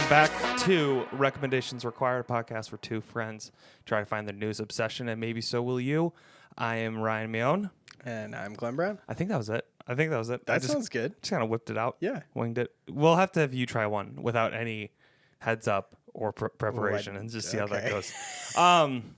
Welcome back to Recommendations Required, a podcast where two friends try to find their news obsession, and maybe so will you. I am Ryan Mione. And I'm Glenn Brown. I think that was it. That sounds good. Just kind of whipped it out. Yeah. Winged it. We'll have to have you try one without any heads up or preparation and just see how that goes.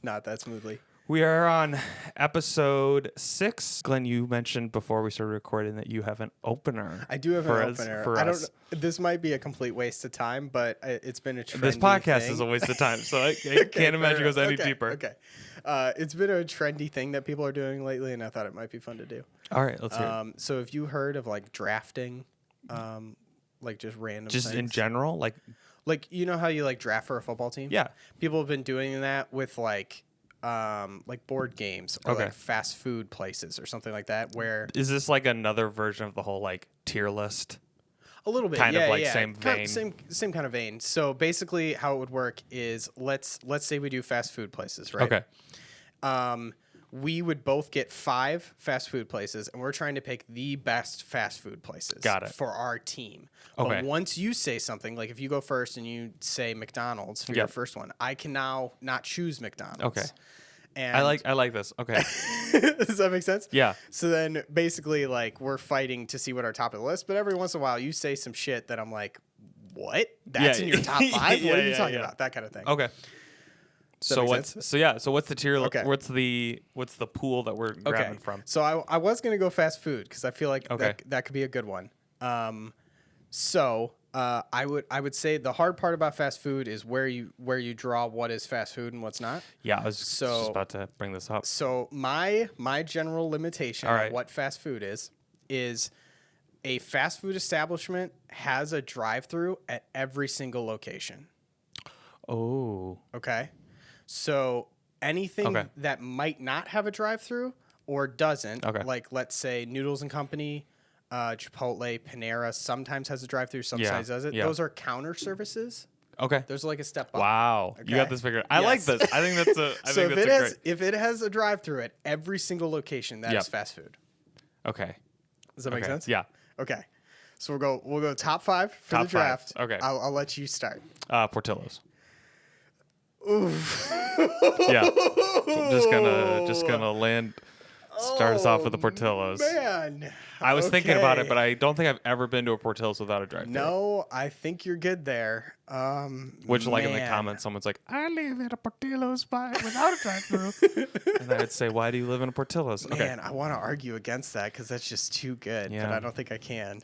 Not that smoothly. We are on episode 6. Glenn, you mentioned before we started recording that you have an opener. I do have an opener. For us. This might be a complete waste of time, but it's been a trendy This podcast thing. is a waste of time, so I can't imagine it goes any deeper. Okay. It's been a trendy thing that people are doing lately, and I thought it might be fun to do. All right, let's hear it. So have you heard of like drafting, like just random Just things? in general, like you know how you like draft for a football team? Yeah. People have been doing that with like board games or like fast food places or something like that. Where is this like another version of the whole like tier list? A little bit, kind of like same vein. Same kind of vein. So basically, how it would work is let's say we do fast food places, right? Okay. We would both get 5 fast food places, and we're trying to pick the best fast food places. Got it. For our team. Okay. But once you say something, like if you go first and you say McDonald's for your first one, I can now not choose McDonald's. Okay. And I like this. Okay. Does that make sense? Yeah. So then basically like we're fighting to see what our top of the list, but every once in a while you say some shit that I'm like, what? That's in your top 5? What are you talking about? That kind of thing. Okay. So what's the tier? Okay. What's the pool that we're grabbing from? So I was gonna go fast food because I feel like that could be a good one. I would say the hard part about fast food is where you draw what is fast food and what's not. Yeah, I was just about to bring this up. So my general limitation of what fast food is a fast food establishment has a drive-through at every single location. Oh. Okay. So anything that might not have a drive-through or doesn't, like let's say Noodles and Company, Chipotle, Panera sometimes has a drive-through, sometimes doesn't. Those are counter services. Okay. There's like a step up. Wow. Okay. You got this figured. I like this. I think that's a So if it has a drive-through at every single location, that is fast food. Okay. Does that make sense? Yeah. Okay. So we'll go top 5 for the draft. Okay. I'll let you start. Portillo's. Oof. Yeah. Just gonna start us off with the Portillo's. Man. I was thinking about it, but I don't think I've ever been to a Portillo's without a drive-thru. No, I think you're good there. Which, like in the comments, someone's like, "I live at a Portillo's without a drive-thru," and I'd say, "Why do you live in a Portillo's?" Man, I want to argue against that because that's just too good, but I don't think I can.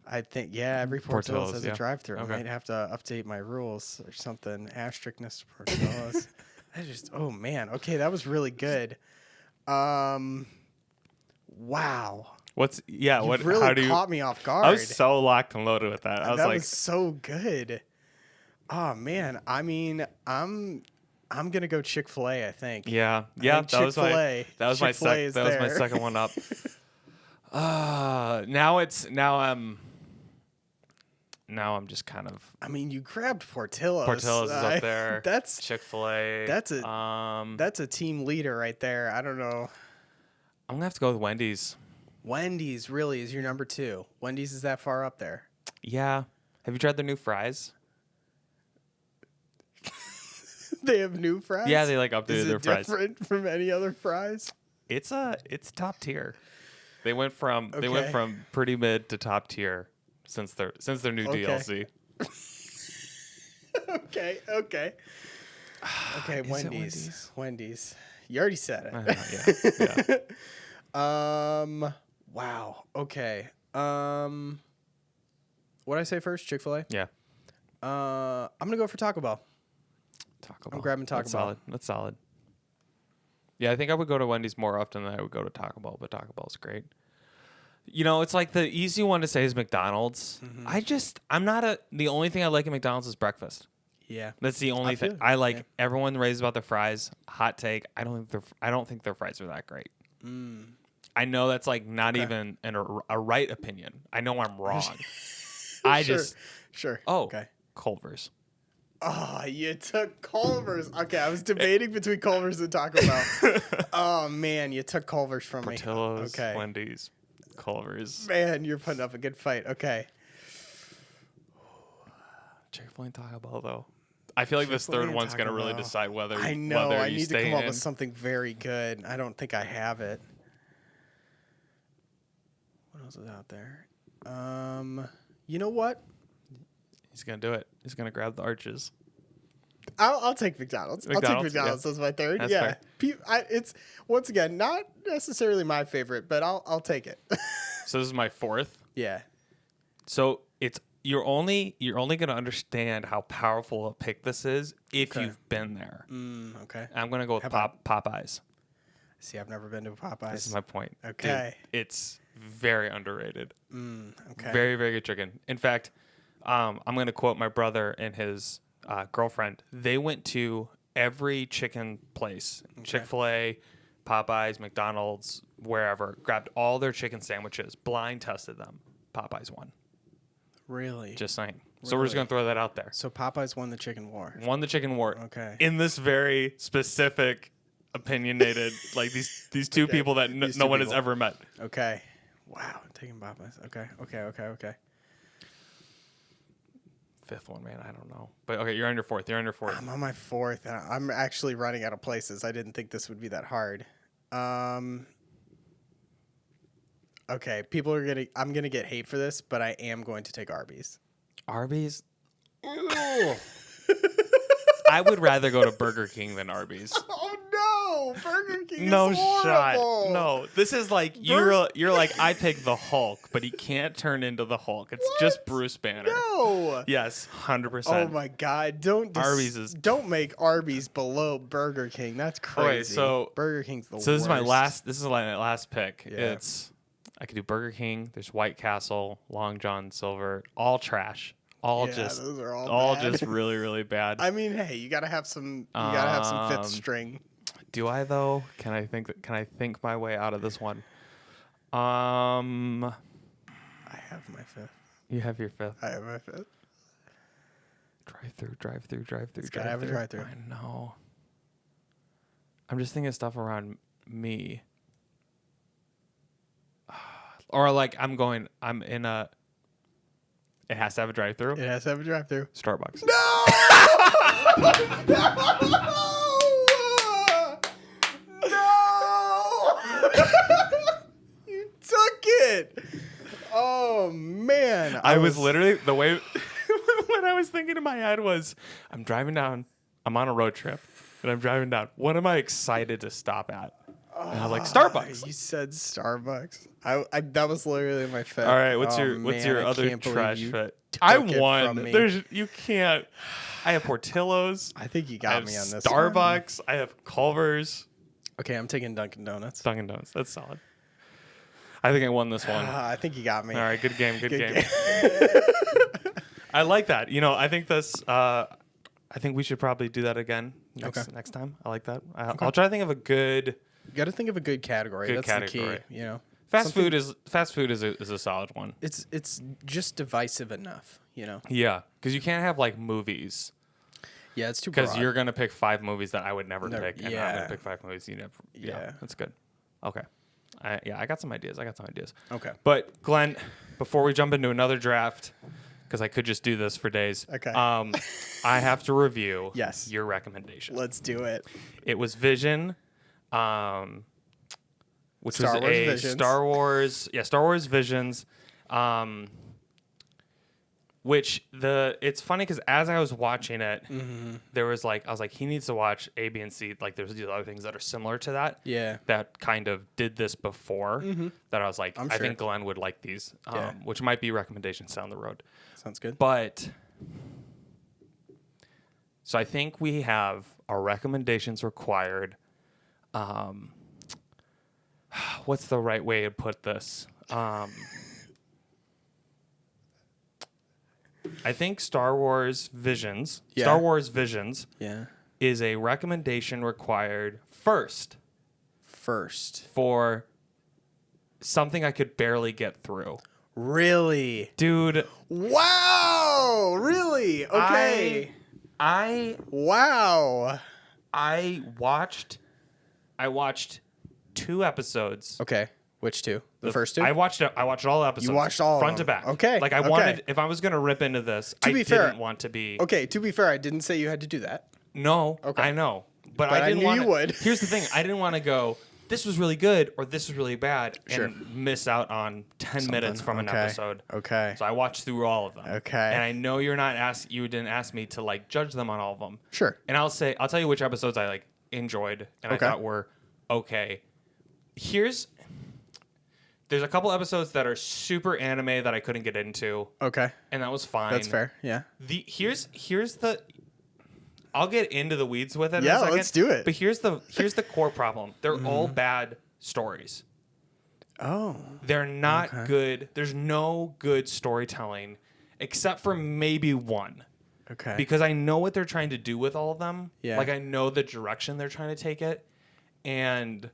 I think every Portillo's has a drive-thru. I might have to update my rules or something. Asteriskness to Portillo's. Man. Okay, that was really good. Wow. Really caught me off guard. I was so locked and loaded with that. That was so good. Oh man, I mean, I'm gonna go Chick-fil-A. I think. Yeah. That was my second one up. Now I'm just kind of. I mean, you grabbed Portillo's. Portillo's is up there. That's Chick-fil-A. That's a team leader right there. I don't know. I'm gonna have to go with Wendy's. Wendy's really is your number 2. Wendy's is that far up there. Yeah. Have you tried their new fries? They have new fries? Yeah, they updated their fries. Is it different from any other fries? It's top tier. They went from pretty mid to top tier since their new DLC. Okay, Wendy's. You already said it. Yeah. Wow. Okay. What did I say first? Chick-fil-A? Yeah. I'm gonna go for Taco Bell. I'm grabbing Taco Bell. That's solid. Yeah, I think I would go to Wendy's more often than I would go to Taco Bell, but Taco Bell's great. You know, it's like the easy one to say is McDonald's. Mm-hmm. The only thing I like at McDonald's is breakfast. Yeah. That's the only thing. I like. Yeah. Everyone raves about their fries. Hot take. I don't think their fries are that great. Mm. I know that's not even a right opinion. I know I'm wrong. Sure. Oh, okay. Culver's. Oh, you took Culver's. Okay, I was debating between Culver's and Taco Bell. Oh man, you took Culver's from me. Portillo's, Wendy's, Culver's. Man, you're putting up a good fight. Okay. Chick-fil-A and Taco Bell though. I feel like this third one's gonna really decide whether I know. whether I you need stay to come up in. with something very good. I don't think I have it. What else is out there? You know what? He's gonna do it. He's gonna grab the arches. I'll take McDonald's. I'll take McDonald's as my third. That's fair. It's once again not necessarily my favorite, but I'll take it. So this is my fourth. Yeah. So you're only gonna understand how powerful a pick this is if you've been there. Okay. I'm gonna go with Popeyes. See, I've never been to Popeyes. This is my point. Okay. Dude, it's very underrated. Okay. Very, very good chicken. In fact, I'm going to quote my brother and his girlfriend. They went to every chicken place, Chick-fil-A, Popeyes, McDonald's, wherever, grabbed all their chicken sandwiches, blind tested them. Popeyes won. Really? Just saying. So we're just going to throw that out there. So Popeyes won the chicken war. Won the chicken war. Okay. In this very specific, opinionated, like these two people that no one has ever met. Okay. Wow. Taking Popeyes. Okay. Fifth one, man. I don't know. But okay, you're on your fourth. I'm on my fourth. I'm actually running out of places. I didn't think this would be that hard. Okay, I'm gonna get hate for this, but I am going to take Arby's. Arby's? Ew. I would rather go to Burger King than Arby's. Oh no, Burger King No is horrible. shot. No, this is like you're like I pick the Hulk, but he can't turn into the Hulk. It's just Bruce Banner. No. Yes, 100%. Oh my God! Don't make Arby's below Burger King. That's crazy. Okay, so Burger King's the worst. So this is my last pick. Yeah. I could do Burger King. There's White Castle, Long John Silver, all trash. Those are all bad. just really, really bad. I mean, hey, you gotta have some. You gotta have some fifth string. Do I though? Can I think my way out of this one? I have my fifth. You have your fifth. I have my fifth. Drive through. Gotta have a drive through. I know. I'm just thinking of stuff around me. Or like I'm in a. It has to have a drive-through. It has to have a drive-through. Starbucks. No! No! You took it. Oh man! I was literally the way what I was thinking in my head was I'm driving down. I'm on a road trip and I'm driving down. What am I excited to stop at? And I was like Starbucks. You said Starbucks. I that was literally my fit. All right, what's your other trash fit? I won. You can't. I have Portillo's. I think you got me on this. Starbucks. I have Culver's. Okay, I'm taking Dunkin' Donuts. Dunkin' Donuts. That's solid. I think I won this one. I think you got me. All right, good game. Good game. I like that. I think this. I think we should probably do that again next time. I like that. I'll try to think of a good. You got to think of a good category. That's the key. Fast food is a solid one. It's just divisive enough. Yeah, because you can't have like movies. Yeah, it's too broad. Because you're gonna pick 5 movies that I would never pick, and yeah. I'm gonna pick 5 movies you never. Yeah, that's good. Okay. I got some ideas. Okay. But Glenn, before we jump into another draft, because I could just do this for days. Okay. I have to review. Yes. Your recommendation. Let's do it. It was Vision, which was a Star Wars. Yeah, Star Wars Visions. Which it's funny because as I was watching it, there was I was like, he needs to watch A, B, and C. Like, there's these other things that are similar to that. Yeah. That kind of did this before. That I was like, I think Glenn would like these, which might be recommendations down the road. Sounds good. But so I think we have our recommendations required. What's the right way to put this? I think Star Wars Visions is a recommendation required first for something I could barely get through. Really? Dude. Wow. Really? Okay. Wow. I watched 2 episodes. Okay. Which two? The first two? I watched all the episodes. You watched all front of to them. back. Okay. Like I wanted, if I was gonna rip into this, I didn't want to be. Okay. To be fair, I didn't say you had to do that. No. Okay. I know, but I didn't want. You would. Here's the thing: I didn't want to go. This was really good, or this was really bad, and miss out on 10 minutes from an episode. Okay. So I watched through all of them. Okay. And I know you didn't ask me to like judge them on all of them. Sure. And I'll tell you which episodes I like enjoyed and I thought were okay. There's a couple episodes that are super anime that I couldn't get into. Okay. And that was fine. That's fair. Yeah. I'll get into the weeds with it. Yeah, in a second, let's do it. But here's the core problem. They're all bad stories. Oh. They're not good. There's no good storytelling except for maybe one. Okay. Because I know what they're trying to do with all of them. Yeah. Like I know the direction they're trying to take it. And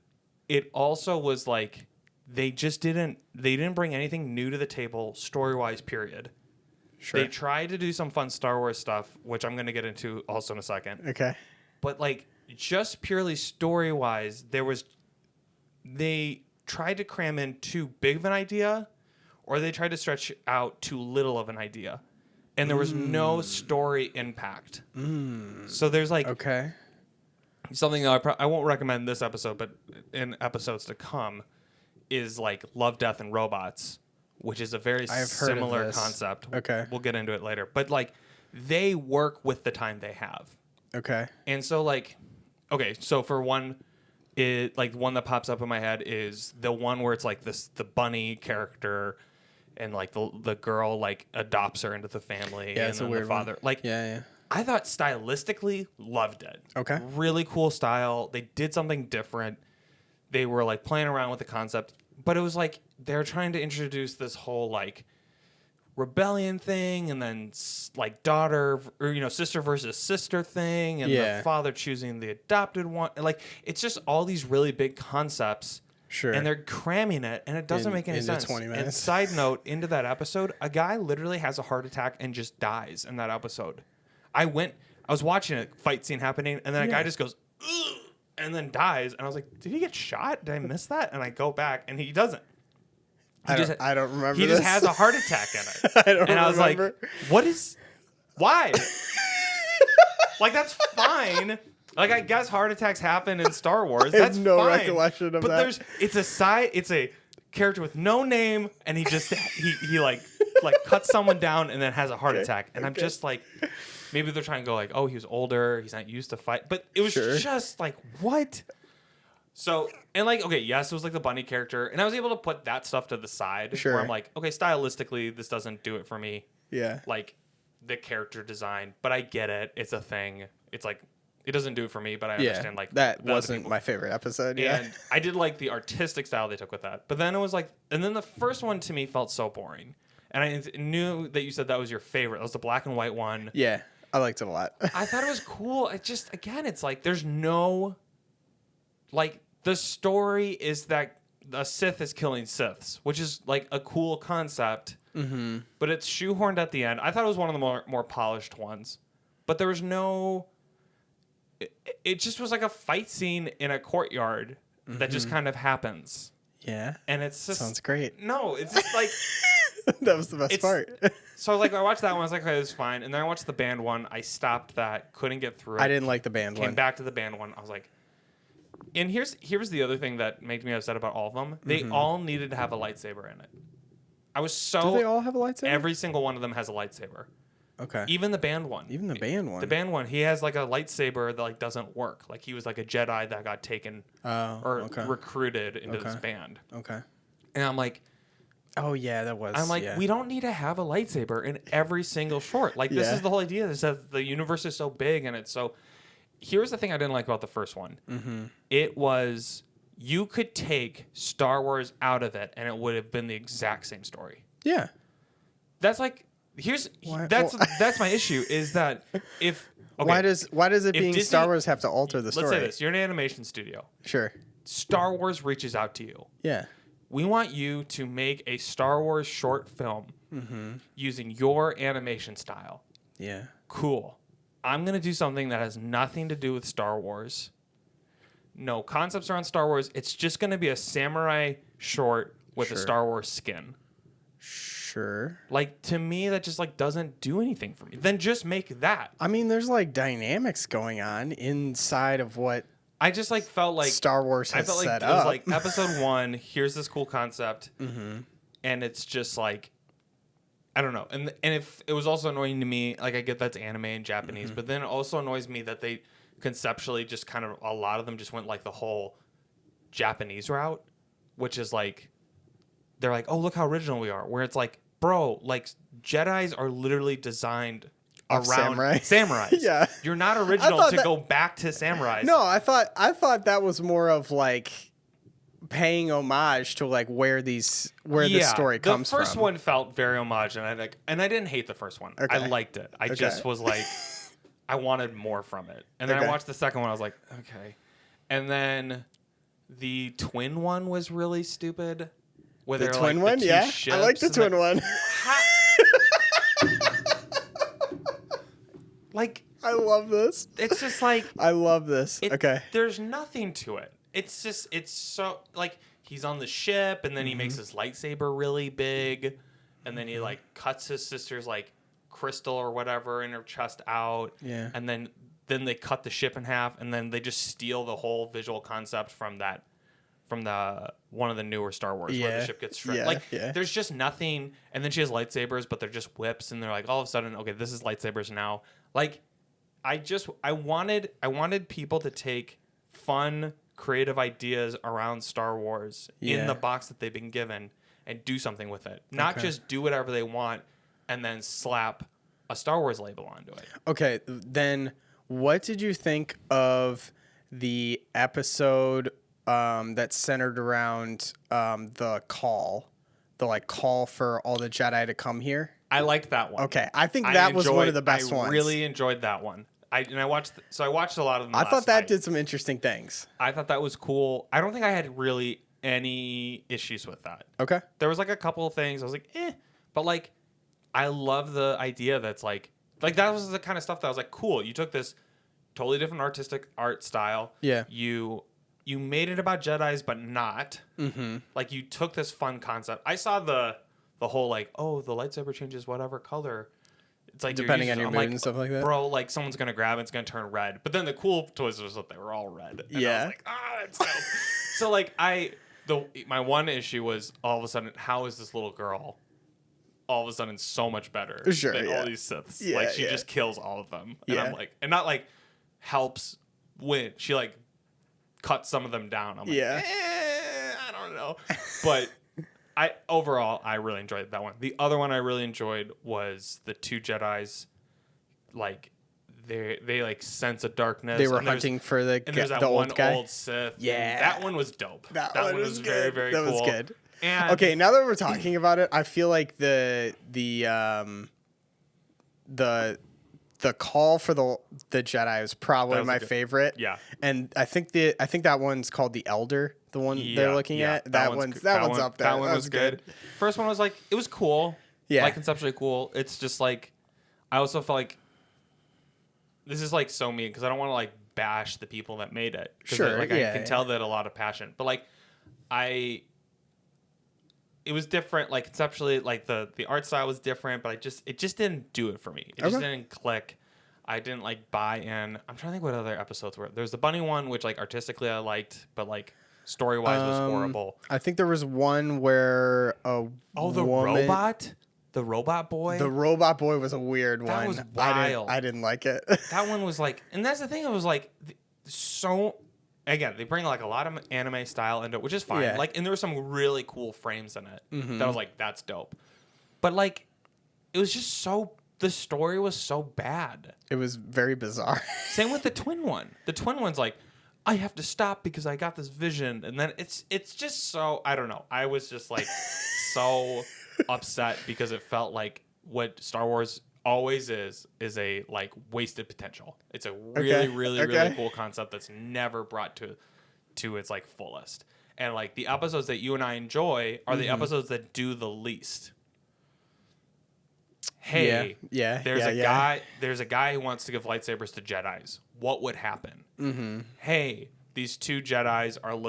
it also was like they didn't bring anything new to the table story-wise, period. Sure. They tried to do some fun Star Wars stuff, which I'm going to get into also in a second. Okay. But like just purely story-wise, they tried to cram in too big of an idea or they tried to stretch out too little of an idea. And there was no story impact. So there's like something that I won't recommend this episode, but in episodes to come is like Love, Death, and Robots, which is a very similar concept. Okay. We'll get into it later. But like they work with the time they have. Okay. And so like, so for one, one that pops up in my head is the one where it's like the bunny character and like the girl like adopts her into the family. Yeah, and it's a then weird the father. one. Like, yeah. I thought stylistically loved it. Okay. Really cool style. They did something different. They were like playing around with the concept, but it was like they're trying to introduce this whole like rebellion thing and then like daughter or sister versus sister thing and the father choosing the adopted one. Like it's just all these really big concepts. Sure. And they're cramming it and it doesn't make any sense. 20 minutes. And side note, into that episode, a guy literally has a heart attack and just dies in that episode. I was watching a fight scene happening and then a guy just goes, ugh, and then dies. And I was like, did he get shot? Did I miss that? And I go back and he doesn't. I don't remember. He just has a heart attack in it. I don't remember. I was like, why? Like, that's fine. Like, I guess heart attacks happen in Star Wars. That's no fine. recollection of that. But it's a character with no name, and he just he like cuts someone down and then has a heart attack. And I'm just like, maybe they're trying to go like, oh, he was older, he's not used to fight. But it was just like, what? So, and like, yes, it was like the bunny character, and I was able to put that stuff to the side. Sure. Where I'm like, okay, stylistically, this doesn't do it for me. Yeah. Like the character design, but I get it. It's a thing. It's like it doesn't do it for me, but I understand. Like that wasn't my favorite episode. Yeah. And I did like the artistic style they took with that, but then it was like, and then the first one to me felt so boring, and I knew that you said that was your favorite. That was the black and white one. Yeah, I liked it a lot. I thought it was cool. It just it's like there's no like. The story is that a Sith is killing Siths, which is like a cool concept, but it's shoehorned at the end. I thought it was one of the more polished ones, but there was no. It just was like a fight scene in a courtyard that just kind of happens. Yeah, and it's just sounds great. No, it's just like that was the best part. So like I watched that one, I was like, okay, it was fine, and then I watched the band one. I stopped that, couldn't get through it. I didn't like the band one. Came back to the band one. I was like. And here's the other thing that made me upset about all of them. They all needed to have a lightsaber in it. I was so. Do they all have a lightsaber? Every single one of them has a lightsaber. Okay. Even the band one. Even the band one. The band one. He has like a lightsaber that like doesn't work. Like he was like a Jedi that got taken recruited into this band. Okay. And I'm like. Oh yeah, that was. I'm like, we don't need to have a lightsaber in every single short. Like this is the whole idea. Is that the universe is so big and it's so. Here's the thing I didn't like about the first one. It was you could take Star Wars out of it and it would have been the exact same story. Yeah. That's like that's my issue is that if why does it being Disney, Star Wars have to alter the story? Let's say this. You're an animation studio. Sure. Star Wars reaches out to you. Yeah. We want you to make a Star Wars short film using your animation style. Yeah. Cool. I'm going to do something that has nothing to do with Star Wars. no concepts around Star Wars. It's just going to be a samurai short with a Sure. Star Wars skin. Sure. Like, to me, that just, like, doesn't do anything for me. Then just make that. I mean, there's like dynamics going on inside of what I just, like, felt like Star Wars has I felt like set it was up. like episode 1, here's this cool concept. And it's just like, I don't know. And if it was also annoying to me, like, I get that's anime and Japanese, but then it also annoys me that they conceptually just kind of, a lot of them just went like the whole Japanese route, which is like, they're like, oh, look how original we are. Where it's like, bro, like, Jedis are literally designed around samurais. Yeah. You're not original to go back to samurais. No, I thought that was more of like paying homage to like where the story comes from. The first one felt very homage, and I didn't hate the first one. Okay. I liked it. I just was like, I wanted more from it. And then I watched the second one. I was like, okay. And then the twin one was really stupid. Where The they're twin like one, the two yeah, ships I like the twin one. Like, I love this. it's just like, I love this. Okay. There's nothing to it. It's just, it's so, like, he's on the ship, and then he makes his lightsaber really big, and then he, like, cuts his sister's, like, crystal or whatever in her chest out. Yeah. And then they cut the ship in half, and then they just steal the whole visual concept from the one of the newer Star Wars where the ship gets shredded. There's just nothing. And then she has lightsabers, but they're just whips, and they're like, all of a sudden, okay, this is lightsabers now. Like, I wanted people to take fun, creative ideas around Star Wars in the box that they've been given and do something with it. Not just do whatever they want and then slap a Star Wars label onto it. Okay, then what did you think of the episode that centered around the call for all the Jedi to come here? I liked that one. Okay, I think that was one of the best ones. I really enjoyed that one. I watched a lot of them. I thought that night. did some interesting things. I thought that was cool. I don't think I had really any issues with that. Okay. There was like a couple of things I was like, but like, I love the idea that's like that was the kind of stuff that I was like, cool. You took this totally different artistic art style. Yeah. You made it about Jedis, but not. Mm-hmm. Like, you took this fun concept. I saw the whole like, oh, the lightsaber changes whatever color. It's like depending on your mood and stuff like that. Bro, like, someone's gonna grab it, it's gonna turn red. But then the cool twist was that they were all red. And I was like, that's dope. So like, my one issue was all of a sudden, how is this little girl all of a sudden so much better than all these Siths? Yeah, like, she just kills all of them. And I'm like, and not like helps win. She like cuts some of them down. I'm like, I don't know. But overall, I really enjoyed that one. The other one I really enjoyed was the two Jedis, like, they like sense a darkness. They were hunting for the old old guy. Old Sith. Yeah, that one was dope. That one was very, very cool. That was good. And okay, now that we're talking about it, I feel like the call for the Jedi is probably my favorite. Yeah, and I think that one's called the Elder. The one they're looking at. That one's up there. That one was good. First one was like, it was cool. Yeah, like, conceptually cool. It's just like, I also felt like this is like so mean because I don't want to like bash the people that made it. Sure, I can tell that a lot of passion, but like it was different. Like, conceptually, like the art style was different, but it just didn't do it for me. It just didn't click. I didn't like buy in. I'm trying to think what other episodes were. There's the bunny one, which like artistically I liked, but like story wise was horrible. I think there was one where the robot boy. The robot boy was a weird one. That was wild. I didn't like it. That one was like, and that's the thing. It was like so. Again, they bring like a lot of anime style into it, which is fine. Yeah. Like, and there were some really cool frames in it Mm-hmm. that I was like, that's dope. But like, it was just so. The story was so bad. It was very bizarre. Same with the twin one. The twin one's like, I have to stop because I got this vision, and then it's just so, I don't know. I was just like so upset because it felt like what Star Wars always is a like wasted potential. It's a really really cool concept that's never brought to its like fullest. And like, the episodes that you and I enjoy are the episodes that do the least. Hey, there's a guy who wants to give lightsabers to Jedis. What would happen? Mm-hmm. Hey, these two Jedis are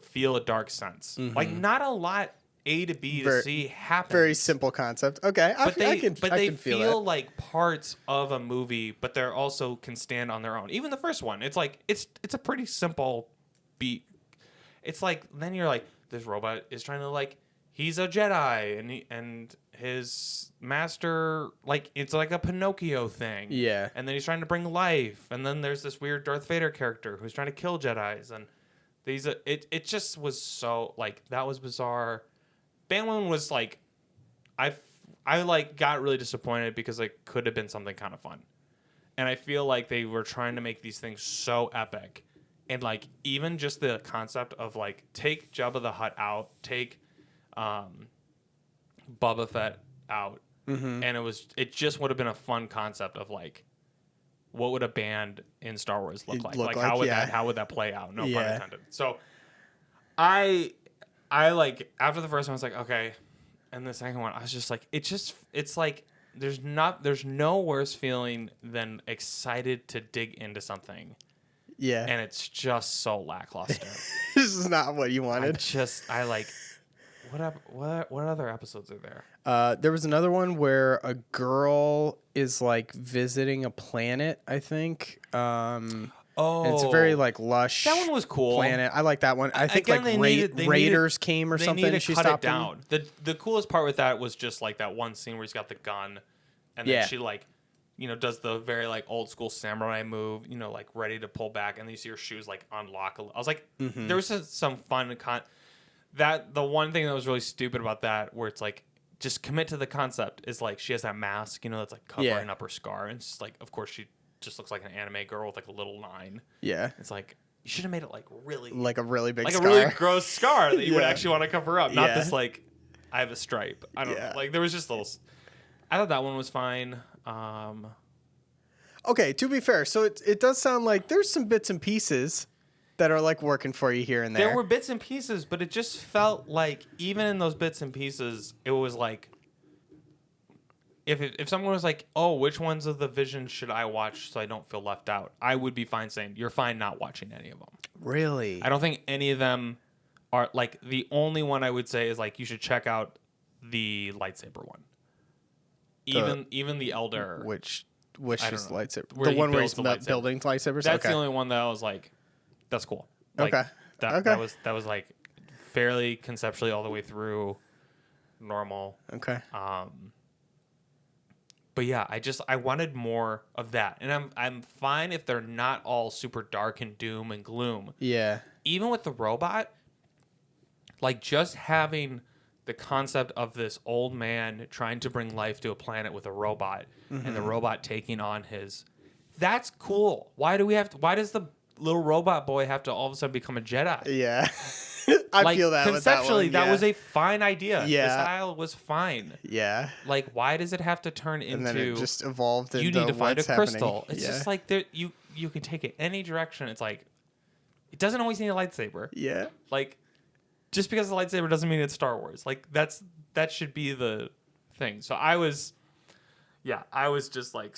feel a dark sense. Like not a lot A to B to C happens. Very simple concept. Okay, I can feel like parts of a movie, but they're also can stand on their own. Even the first one, it's like it's a pretty simple beat. It's like then you're like this robot is trying to like he's a Jedi and his master like it's like a Pinocchio thing. Yeah. And then he's trying to bring life, and then there's this weird Darth Vader character who's trying to kill Jedis, and it just was so like that was bizarre. Bannerman was like, I like got really disappointed because it could have been something kind of fun, and I feel like they were trying to make these things so epic, and like even just the concept of like take Jabba the Hutt out, take Boba Fett out, and it just would have been a fun concept of like, what would a band in Star Wars look like? Like how would that play out? No pun intended. So I like after the first one I was like, okay, and the second one I was just like it's like there's no worse feeling than excited to dig into something. Yeah. And it's just so lackluster. This is not what you wanted. What other episodes are there? There was another one where a girl is like visiting a planet, I think. And it's a very like lush. That one was cool. Planet. I like that one. I think again, Raiders came or something. They she cut stopped it down. The coolest part with that was just like that one scene where he's got the gun, and then she like, does the very like old school samurai move, like ready to pull back, and then you see her shoes like unlock. I was like, there was some fun the one thing that was really stupid about that, where it's like, just commit to the concept, is like she has that mask, that's like covering up her scar, and it's just like, of course she just looks like an anime girl with like a little line. Yeah. It's like, you should have made it like really... Like a really big scar. Like a really gross scar that you would actually want to cover up. Not this like, I have a stripe. I don't know. Like there was just little... I thought that one was fine. Okay, to be fair, so it does sound like there's some bits and pieces that are like working for you here and there. There were bits and pieces, but it just felt like even in those bits and pieces, it was like... If someone was like, oh, which ones of the Vision should I watch so I don't feel left out, I would be fine saying, you're fine not watching any of them. Really? I don't think any of them are, like, the only one I would say is, like, you should check out the lightsaber one. Even the Elder. Which is lightsaber? The one where he's building lightsabers? That's the only one that I was like, that's cool. Like, okay. That was, like, fairly conceptually all the way through normal. Okay. But yeah, I wanted more of that, and I'm fine if they're not all super dark and doom and gloom. Yeah. Even with the robot, like just having the concept of this old man trying to bring life to a planet with a robot, and the robot taking on that's cool. Why does the little robot boy have to all of a sudden become a Jedi? Yeah. I feel that conceptually with that one, that was a fine idea. Yeah. The style was fine. Yeah. Like, why does it have to turn into? And then it just evolved into you need to find a crystal. Happening. It's just like you can take it any direction. It's like it doesn't always need a lightsaber. Yeah. Like just because the lightsaber doesn't mean it's Star Wars. Like that should be the thing. So I was just like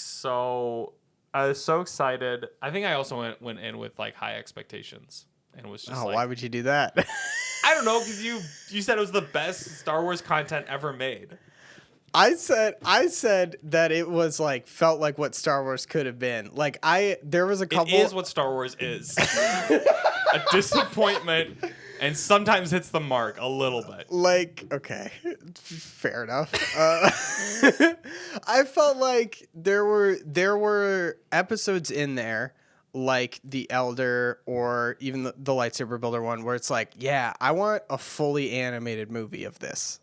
I was so excited. I think I also went in with like high expectations. And was just why would you do that? I don't know, because you said it was the best Star Wars content ever made. I said that it was like felt like what Star Wars could have been. Like there was a couple. It is what Star Wars is. A disappointment, and sometimes hits the mark a little bit. Like, okay, fair enough. I felt like there were episodes in there, like the Elder or even the lightsaber builder one, where it's like, yeah, I want a fully animated movie of this.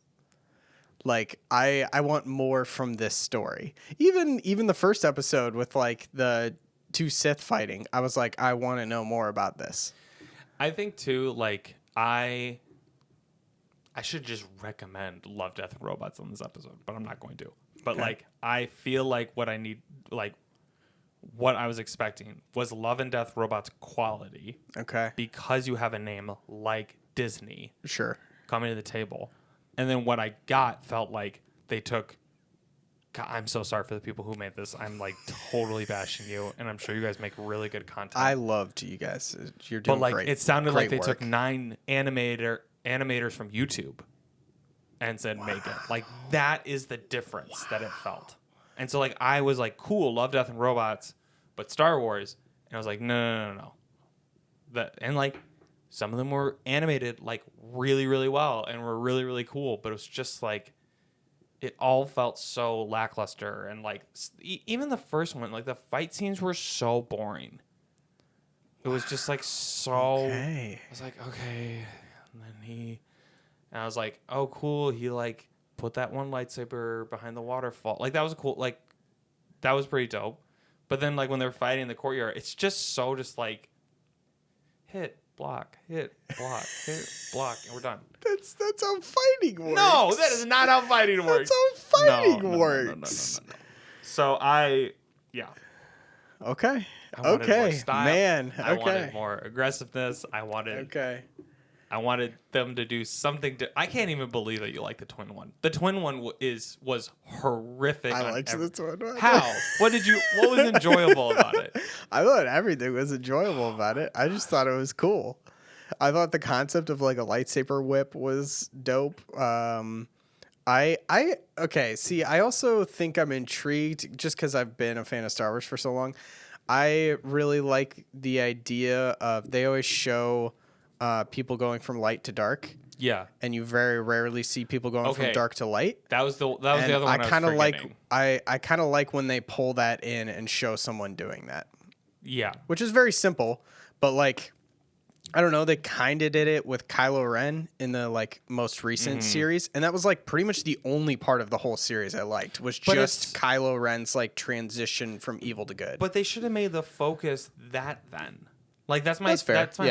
Like, I want more from this story. Even the first episode with like the two Sith fighting, I was like, I want to know more about this. I think too, like I should just recommend Love, Death, and Robots on this episode, but I'm not going to. But like, I feel like what I need, like, what I was expecting was Love and Death Robots quality. Okay. Because you have a name like Disney. Sure. Coming to the table. And then what I got felt like they took God, I'm so sorry for the people who made this. I'm like totally bashing you, and I'm sure you guys make really good content. I loved you guys. You're doing great. It sounded like they work. took 9 animators from YouTube and said make it. Like that is the difference that it felt. And so like I was like, cool, love, death, and robots, but Star Wars, and I was like, no. And like some of them were animated like really, really well and were really, really cool, but it was just like it all felt so lackluster. And like even the first one, like the fight scenes were so boring. It was just like so. Okay. I was like, okay, and I was like, oh, cool. He like put that one lightsaber behind the waterfall. Like that was cool. Like that was pretty dope. But then like when they're fighting in the courtyard, it's just so just like hit, block, hit, block, hit, block, and we're done. That's how fighting works. No, that is not how fighting works. That's how fighting works. No. So yeah. Okay. I wanted more style. Man. Okay. I wanted more aggressiveness. I wanted them to do something to. I can't even believe that you like the twin one. The twin one was horrific. I liked the twin one. How? What was enjoyable about it? I thought everything was enjoyable about it. I just thought it was cool. I thought the concept of like a lightsaber whip was dope. Okay. See, I also think I'm intrigued just because I've been a fan of Star Wars for so long. I really like the idea of they always show people going from light to dark. Yeah, and you very rarely see people going from dark to light. That was the other one. I kind of like. I kind of like when they pull that in and show someone doing that. Yeah, which is very simple, but like, I don't know. They kind of did it with Kylo Ren in the like most recent series, and that was like pretty much the only part of the whole series I liked was just Kylo Ren's like transition from evil to good. But they should have made the focus that then. Like that's my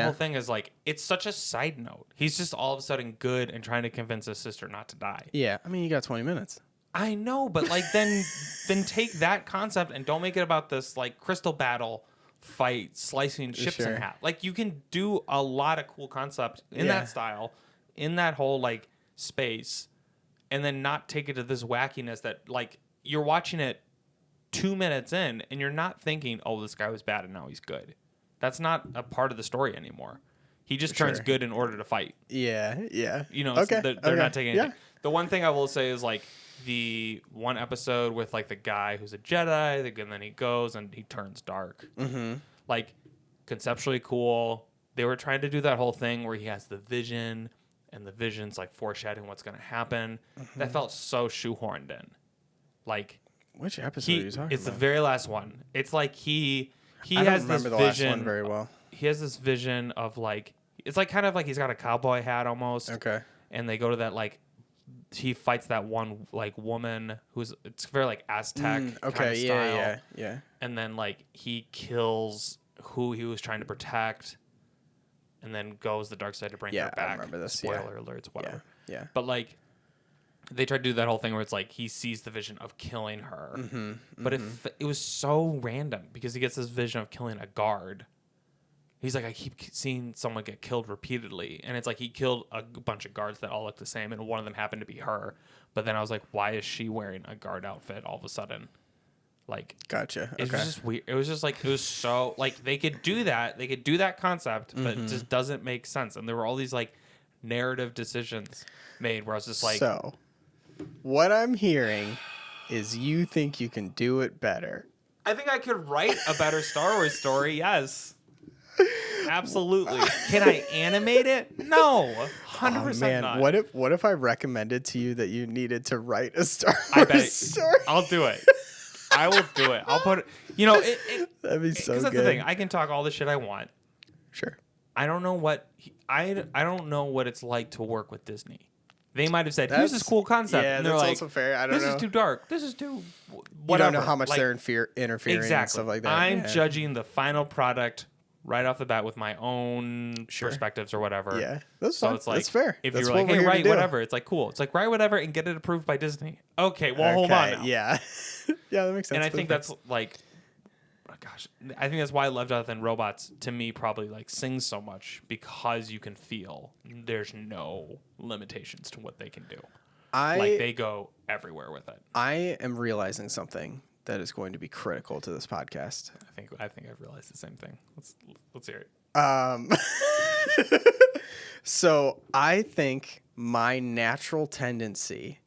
whole thing is like it's such a side note. He's just all of a sudden good and trying to convince his sister not to die. Yeah, I mean you got 20 minutes. I know, but like then take that concept and don't make it about this like crystal battle fight slicing ships in half. Like you can do a lot of cool concepts in that style, in that whole like space, and then not take it to this wackiness that like you're watching it 2 minutes in and you're not thinking, oh, this guy was bad and now he's good. That's not a part of the story anymore. He just turns good in order to fight. Yeah. You know, they're not taking anything. The one thing I will say is like the one episode with like the guy who's a Jedi, and then he goes and he turns dark. Mm-hmm. Like conceptually cool. They were trying to do that whole thing where he has the vision and the vision's like foreshadowing what's going to happen. Mm-hmm. That felt so shoehorned in. Like which episode are you talking about? It's the very last one. It's like he I has don't remember this the vision last one very well. He has this vision of like it's like kind of like he's got a cowboy hat almost. Okay. And they go to that like he fights that one like woman who's it's very like Aztec kind of style. Yeah. And then like he kills who he was trying to protect, and then goes the dark side to bring her back. I remember this. Spoiler alerts, whatever. Yeah. But like they tried to do that whole thing where it's like he sees the vision of killing her, but it was so random because he gets this vision of killing a guard. He's like, I keep seeing someone get killed repeatedly, and it's like he killed a bunch of guards that all look the same, and one of them happened to be her. But then I was like, why is she wearing a guard outfit all of a sudden? Like, gotcha. It was just weird. It was just like it was so like they could do that. They could do that concept, but it just doesn't make sense. And there were all these like narrative decisions made where I was just like, so. What I'm hearing is you think you can do it better. I think I could write a better Star Wars story, yes. Absolutely. Can I animate it? No. 100% not. What if I recommended to you that you needed to write a Star Wars story? I'll do it. I will do it. I'll put it. You know, that'd be so good. Because that's the thing. I can talk all the shit I want. Sure. I don't know what it's like to work with Disney. They might have said, "Here's this cool concept," and they're that's like, also fair. I don't know. This is too dark. This is too whatever. You don't know how much they're interfering exactly. and stuff like that. I'm judging the final product right off the bat with my own perspectives or whatever. Yeah, that's fine. It's like, that's fair. If you're like, "Hey, write whatever," it's like, cool. It's like, write whatever and get it approved by Disney. Okay, well, hold on now. Yeah, yeah, that makes sense. And I think that's like, gosh, I think that's why Love, Death, and Robots to me probably like sings so much because you can feel there's no limitations to what they can do. Like they go everywhere with it. I am realizing something that is going to be critical to this podcast. I think I've realized the same thing. Let's hear it. So I think my natural tendency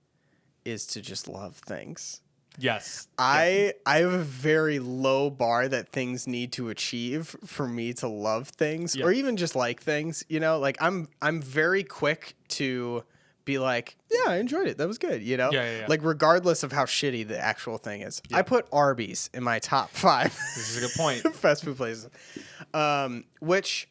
is to just love things. Yes. I have a very low bar that things need to achieve for me to love things or even just like things, you know, like I'm very quick to be like, yeah, I enjoyed it. That was good. You know, like regardless of how shitty the actual thing is. I put Arby's in my top 5. This is a good point. Fast food places, which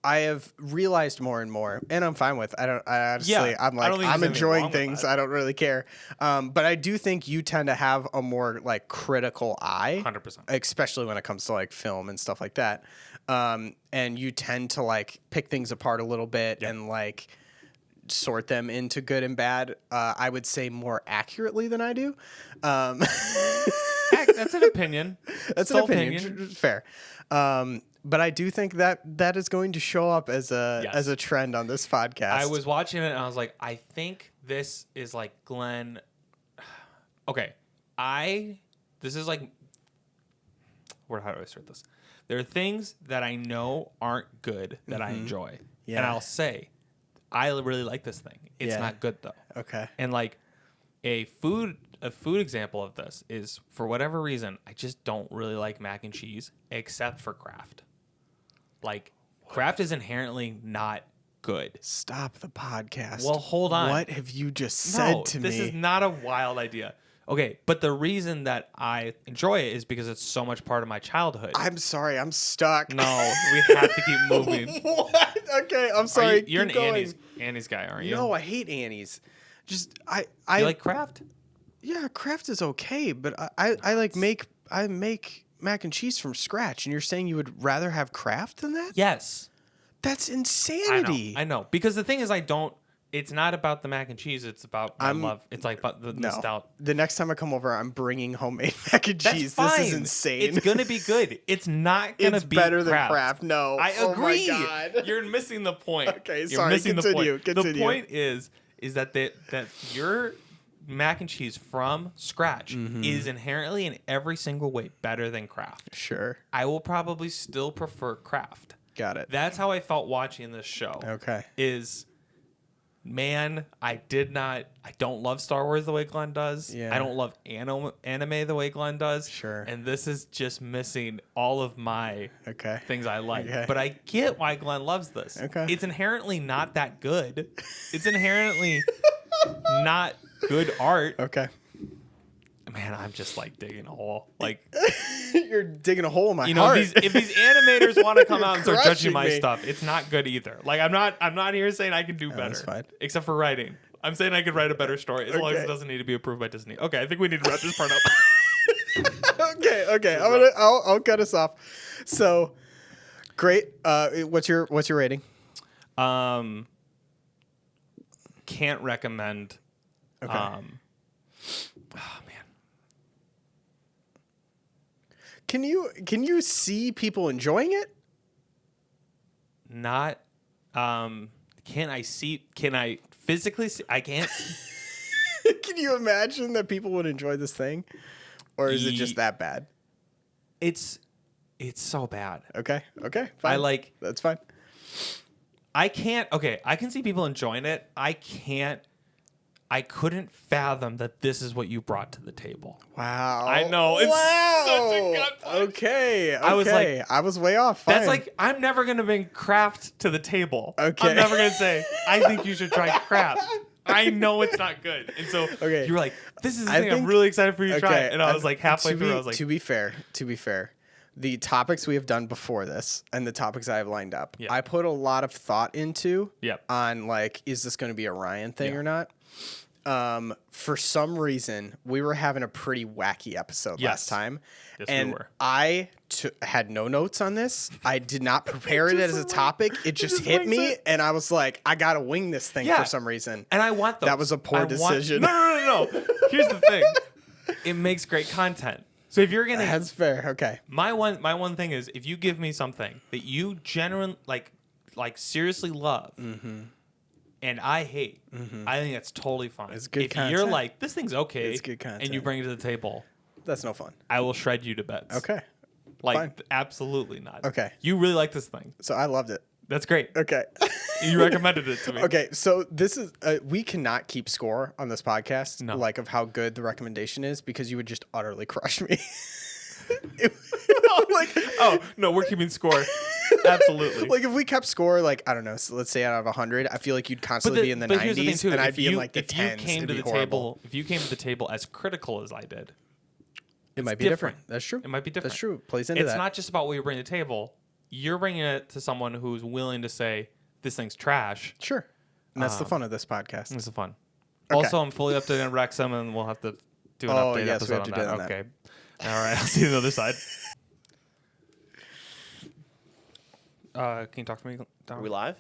I have realized more and more, and I'm fine with. I'm enjoying things. I don't really care. But I do think you tend to have a more like critical eye, 100%, especially when it comes to like film and stuff like that. And you tend to like pick things apart a little bit and like sort them into good and bad. I would say more accurately than I do. That's an opinion. That's an opinion. Fair. But I do think that is going to show up as a trend on this podcast. I was watching it and I was like, I think this is like Glenn. Okay. This is like, how do I start this? There are things that I know aren't good that I enjoy. Yeah. And I'll say, I really like this thing. It's not good though. Okay. And like a food example of this is, for whatever reason, I just don't really like mac and cheese except for Kraft. Like, Kraft is inherently not good. Stop the podcast. Well, hold on. What have you just said to me? This is not a wild idea. Okay, but the reason that I enjoy it is because it's so much part of my childhood. I'm sorry, I'm stuck. No, we have to keep moving. What? Okay, I'm sorry. You're an Annie's guy, aren't you? No, I hate Annie's. Just you like Kraft? Yeah, Kraft is okay, but I make mac and cheese from scratch, and you're saying you would rather have Kraft than that? Yes. That's insanity. I know. Because the thing is, it's not about the mac and cheese. It's about my love. It's like about the nostalgia. The next time I come over, I'm bringing homemade mac and cheese. Fine. This is insane. It's going to be good. It's not going to be better than Kraft. No. I agree. Oh my God. You're missing the point. Okay, sorry. Continue. The point is that your mac and cheese from scratch is inherently in every single way better than Kraft. Sure. I will probably still prefer Kraft. Got it. That's how I felt watching this show. Okay. I don't love Star Wars the way Glenn does. Yeah. I don't love anime the way Glenn does. Sure. And this is just missing all of my things I like. Okay. But I get why Glenn loves this. Okay. It's inherently not that good. It's inherently not good art. Okay. Man, I'm just like digging a hole. Like you're digging a hole in my heart. If these animators want to come out and start judging my me. stuff, it's not good either. Like I'm not here saying I can do better. That's fine. Except for writing. I'm saying I could write a better story as long as it doesn't need to be approved by Disney. Okay, I think we need to wrap this part up. Okay. I'll cut us off. So great. What's your rating? Can't recommend. Okay. Oh man. Can you see people enjoying it? Not. Can I physically see? I can't. Can you imagine that people would enjoy this thing, or is it just that bad? It's so bad. Okay. Fine. That's fine. I can't. Okay, I can see people enjoying it. I couldn't fathom that this is what you brought to the table. Wow. I know. It's such a gut punch. Okay. I was like, I was way off. Fine. That's like, I'm never going to bring Kraft to the table. Okay. I'm never going to say, I think you should try Kraft. I know it's not good. And so you were like, this is the thing I'm really excited for you to try. And I was like, halfway through, I was like. To be fair, the topics we have done before this and the topics I have lined up, I put a lot of thought into on like, is this going to be a Ryan thing or not? For some reason, we were having a pretty wacky episode last time. Yes, and we were. I had no notes on this. I did not prepare it as a topic. It just hit me, and I was like, I got to wing this thing for some reason. And I want those. That was a poor decision. No. Here's the thing. It makes great content. So if you're going to... That's fair. Okay. My one thing is, if you give me something that you genuinely, like seriously love, and I hate. I think that's totally fine. It's good if content. you're like, this thing's okay, It's good content. and you bring it to the table, that's no fun. I will shred you to bits. Okay. Like, Fine. absolutely not. Okay. You really like this thing. So I loved it. That's great. Okay. You recommended it to me. Okay, so this is we cannot keep score on this podcast, No. like of how good the recommendation is, because you would just utterly crush me. Oh, no, we're keeping score. Absolutely. Like if we kept score, like I don't know, so let's say out of 100, I feel like you'd constantly be in the 90s, and I'd be in like the 10s. If you came to the table as critical as I did, it might be different. That's true. It might be different. That's true. Plays into that. It's not just about what you bring to the table. You're bringing it to someone who's willing to say this thing's trash. Sure. And that's the fun of this podcast. It's fun. Okay. Also, I'm fully updated on Wrexham, and we'll have to do an update yes, we episode have to on do that. that. Okay. All right. I'll see you on the other side. Can you talk to me, Dom? Are we live?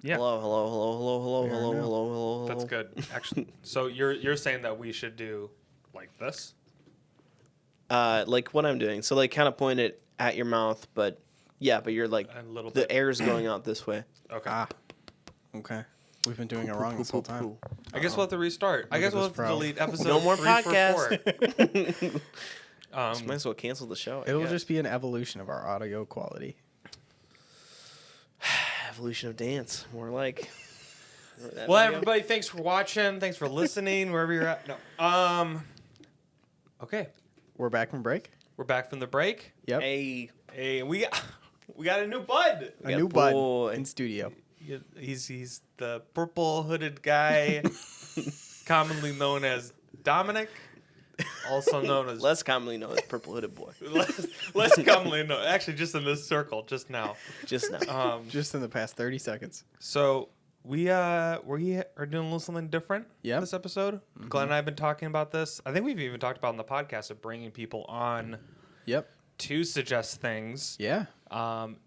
Yeah. Hello. That's good. Actually, so you're saying that we should do like this? Like what I'm doing. So like kind of point it at your mouth, but you're like A little the bit. air's going out this way. Okay. Okay. We've been doing it wrong this whole time. I guess we'll have to restart. I guess we'll have to pro. delete episode No more 3 for 4. podcast. Might as well cancel the show. It'll just be an evolution of our audio quality. evolution of dance. More like. Well, everybody, thanks for watching. Thanks for listening, wherever you're at. No. Okay. We're back from break. We're back from the break. Yep. Hey, We got a new bud. A new bud in studio. He's the purple hooded guy, commonly known as Dominic, also known as less commonly known as purple hooded boy. less commonly known. Actually, just in this circle, just now. Just now. Just in the past 30 seconds. So we are doing a little something different. Yep. This episode. Glenn and I have been talking about this. I think we've even talked about in the podcast of bringing people on. Yep. To suggest things. Yeah.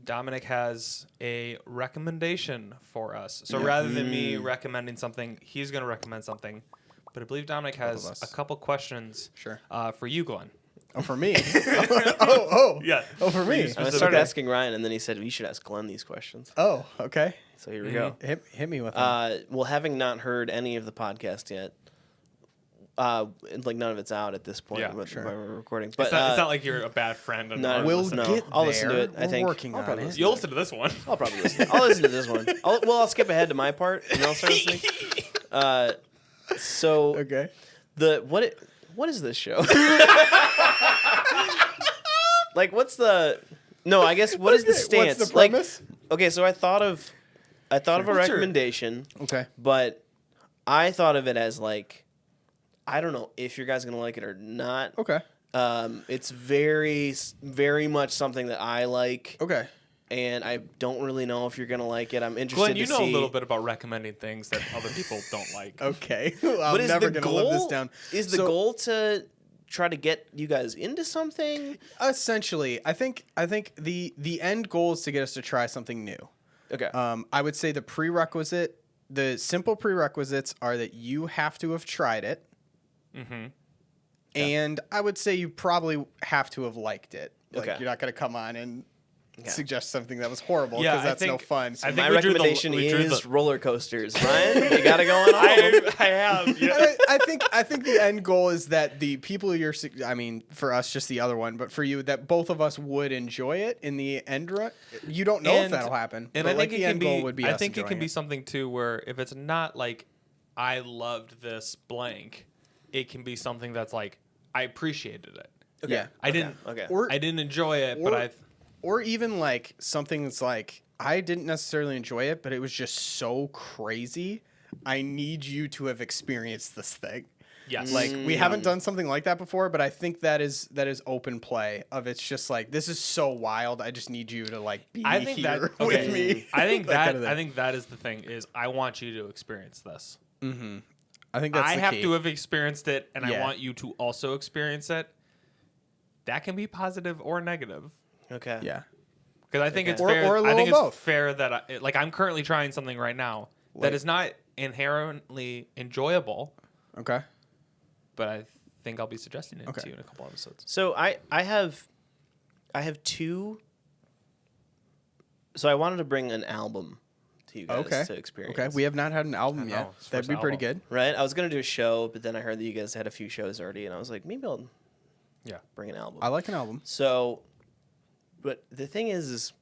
Dominic has a recommendation for us. So rather than me recommending something, he's going to recommend something. But I believe Dominic has a couple questions for you, Glenn. Oh, for me? Yeah. Oh, for me? I started asking Ryan, and then he said, you should ask Glenn these questions. Oh, okay. So here we go. Hit me with them. Well, having not heard any of the podcast yet, like none of it's out at this point. Yeah, when sure. we're recording. But It's not like you're a bad friend. And no, We'll no. get I'll listen to there. it. I We're think working I'll on probably it. listen You'll to listen to this one. I'll probably listen. I'll listen to this one. I'll skip ahead to my part, and I'll start listening. So Okay. What is this show? Like, what's the? No, I guess what is the stance? What's the premise? Like, okay, so I thought of a What's your- recommendation. Okay. But I thought of it as like, I don't know if you guys are gonna like it or not. Okay. It's very, very much something that I like, Okay. and I don't really know if you're gonna like it. I'm interested Glenn, to you know see. a little bit about recommending things that other people don't like. Okay. I'm But is never the going to live this goal? down. Is the So, goal to try to get you guys into something? Essentially, I think the end goal is to get us to try something new. Okay. I would say the simple prerequisites are that you have to have tried it. Mm-hmm. And I would say you probably have to have liked it. Like, Okay. you're not going to come on and Okay. suggest something that was horrible Yeah, because I that's no think- fun. I think My we drew the- recommendation we drew is the- roller coasters. Ryan, you got to go on all of them. I have. Yeah. I think the end goal is that the people for us, just the other one, but for you, that both of us would enjoy it in the end run. You don't know if And- that'll happen. And but I think the it can end be. goal would be I us think it can enjoying be something too where if it's not like I loved this blank, it can be something that's like I appreciated it. Okay. Yeah. I didn't. Okay. Or I didn't enjoy it, but I. or even like something that's like I didn't necessarily enjoy it, but it was just so crazy. I need you to have experienced this thing. Yes. Like we haven't done something like that before, but I think that is open play of it's just like this is so wild. I just need you to like be I think here that with me. I think That kind that of thing. I think that is the thing is I want you to experience this. Mm-hmm. I think that's I the have key. to have experienced it, and I Yeah. want you to also experience it. That can be positive or negative. Okay. Yeah. Because I think Okay. it's Or- fair. or a I little think of it's both. fair that I'm currently trying something right now Like- that is not inherently enjoyable, Okay. but I think I'll be suggesting it Okay. to you in a couple episodes. So I have two. So I wanted to bring an album to you guys to experience. Okay, we have not had an album yet. That'd be pretty good. Right? I was going to do a show, but then I heard that you guys had a few shows already, and I was like, maybe I'll bring an album. I like an album. So, but the thing is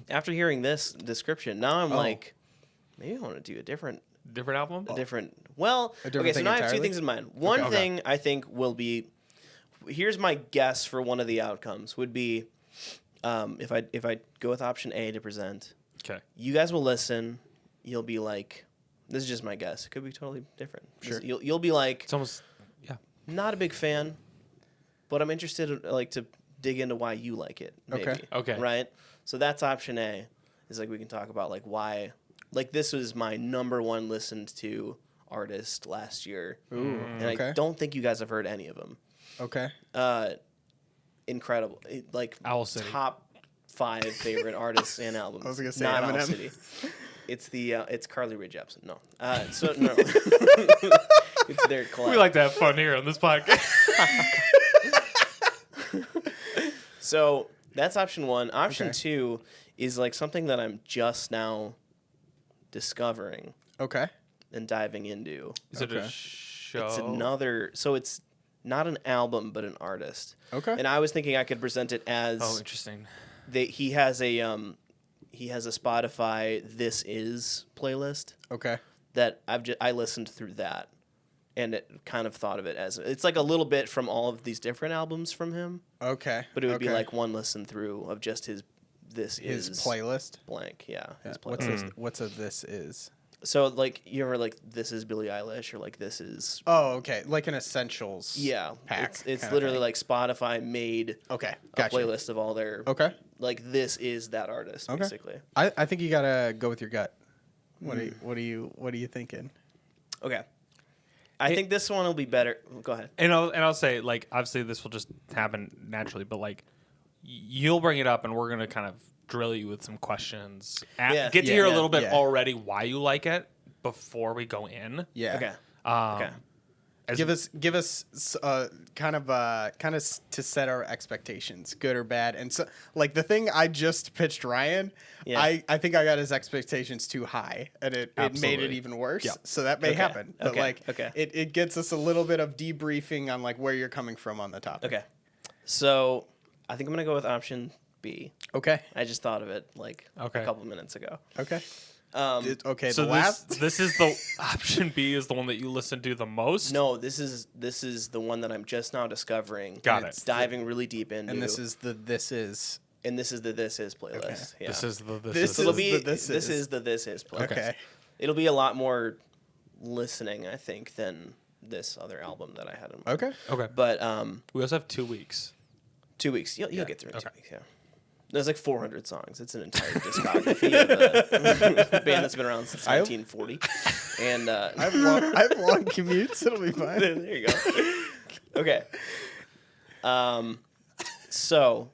after hearing this description, now I'm like, maybe I want to do a different album? Well, okay, so now I have two things in mind. One Okay. thing I think will be, here's my guess for one of the outcomes would be, if I go with option A to present, Okay. you guys will listen. You'll be like, this is just my guess. It could be totally different. Sure. You'll be like, It's almost, not a big fan, but I'm interested to dig into why you like it. Maybe. Okay. Right. So that's option A. Is like we can talk about like why. Like this was my number one listened to artist last year. Ooh, and I don't think you guys have heard any of them. Okay. Incredible. Owl City. Top 5 favorite artists and albums. I was gonna say not Eminem. Owl City. It's it's Carly Rae Jepsen. No. So no. It's their collab. We like to have fun here on this podcast. So that's option 1. Option 2 is like something that I'm just now discovering Okay. and diving into. Is it a show? It's another. So it's not an album, but an artist. Okay. And I was thinking I could present it as. Oh, interesting. He has a Spotify This Is playlist Okay. that I listened through that, and it kind of thought of it as it's like a little bit from all of these different albums from him. Okay. But it would be like one listen through of just his his playlist. blank. Yeah. His What's playlist. what's a this is? So like you ever like this is Billie Eilish or like this is Oh, okay. Like an essentials. Pack. It's kinda literally thing. like Spotify made Okay. a Gotcha. playlist of all their Okay. like this is that artist basically. I think you gotta go with your gut. What are you thinking? Okay. I think this one will be better. Go ahead. And I'll say, like, obviously this will just happen naturally, but like, you'll bring it up, and we're gonna kind of drill you with some questions. Get to hear a little bit already why you like it before we go in. Yeah. Okay. Okay. Give us kind of to set our expectations, good or bad. And so, like the thing I just pitched Ryan, I think I got his expectations too high, and it made it even worse. Yeah. So that may happen, but it gets us a little bit of debriefing on like where you're coming from on the topic. Okay. So I think I'm gonna go with option B. Okay. I just thought of it like a couple minutes ago. Okay. Okay. So the last. this is the option B is the one that you listen to the most. No, this is the one that I'm just now discovering. Got it. Diving really deep into. And this is the This Is. And this is the This Is playlist. Okay. Yeah. This is the This It'll is be the This this Is. is the This Is playlist. Okay. It'll be a lot more listening, I think, than this other album that I had in mind. Okay. Okay. But We also have 2 weeks. 2 weeks. You'll get through it in 2 Okay. weeks, yeah. There's like 400 songs. It's an entire discography of a band that's been around since 1940. And I have long commutes. It'll be fine. there you go. Okay. So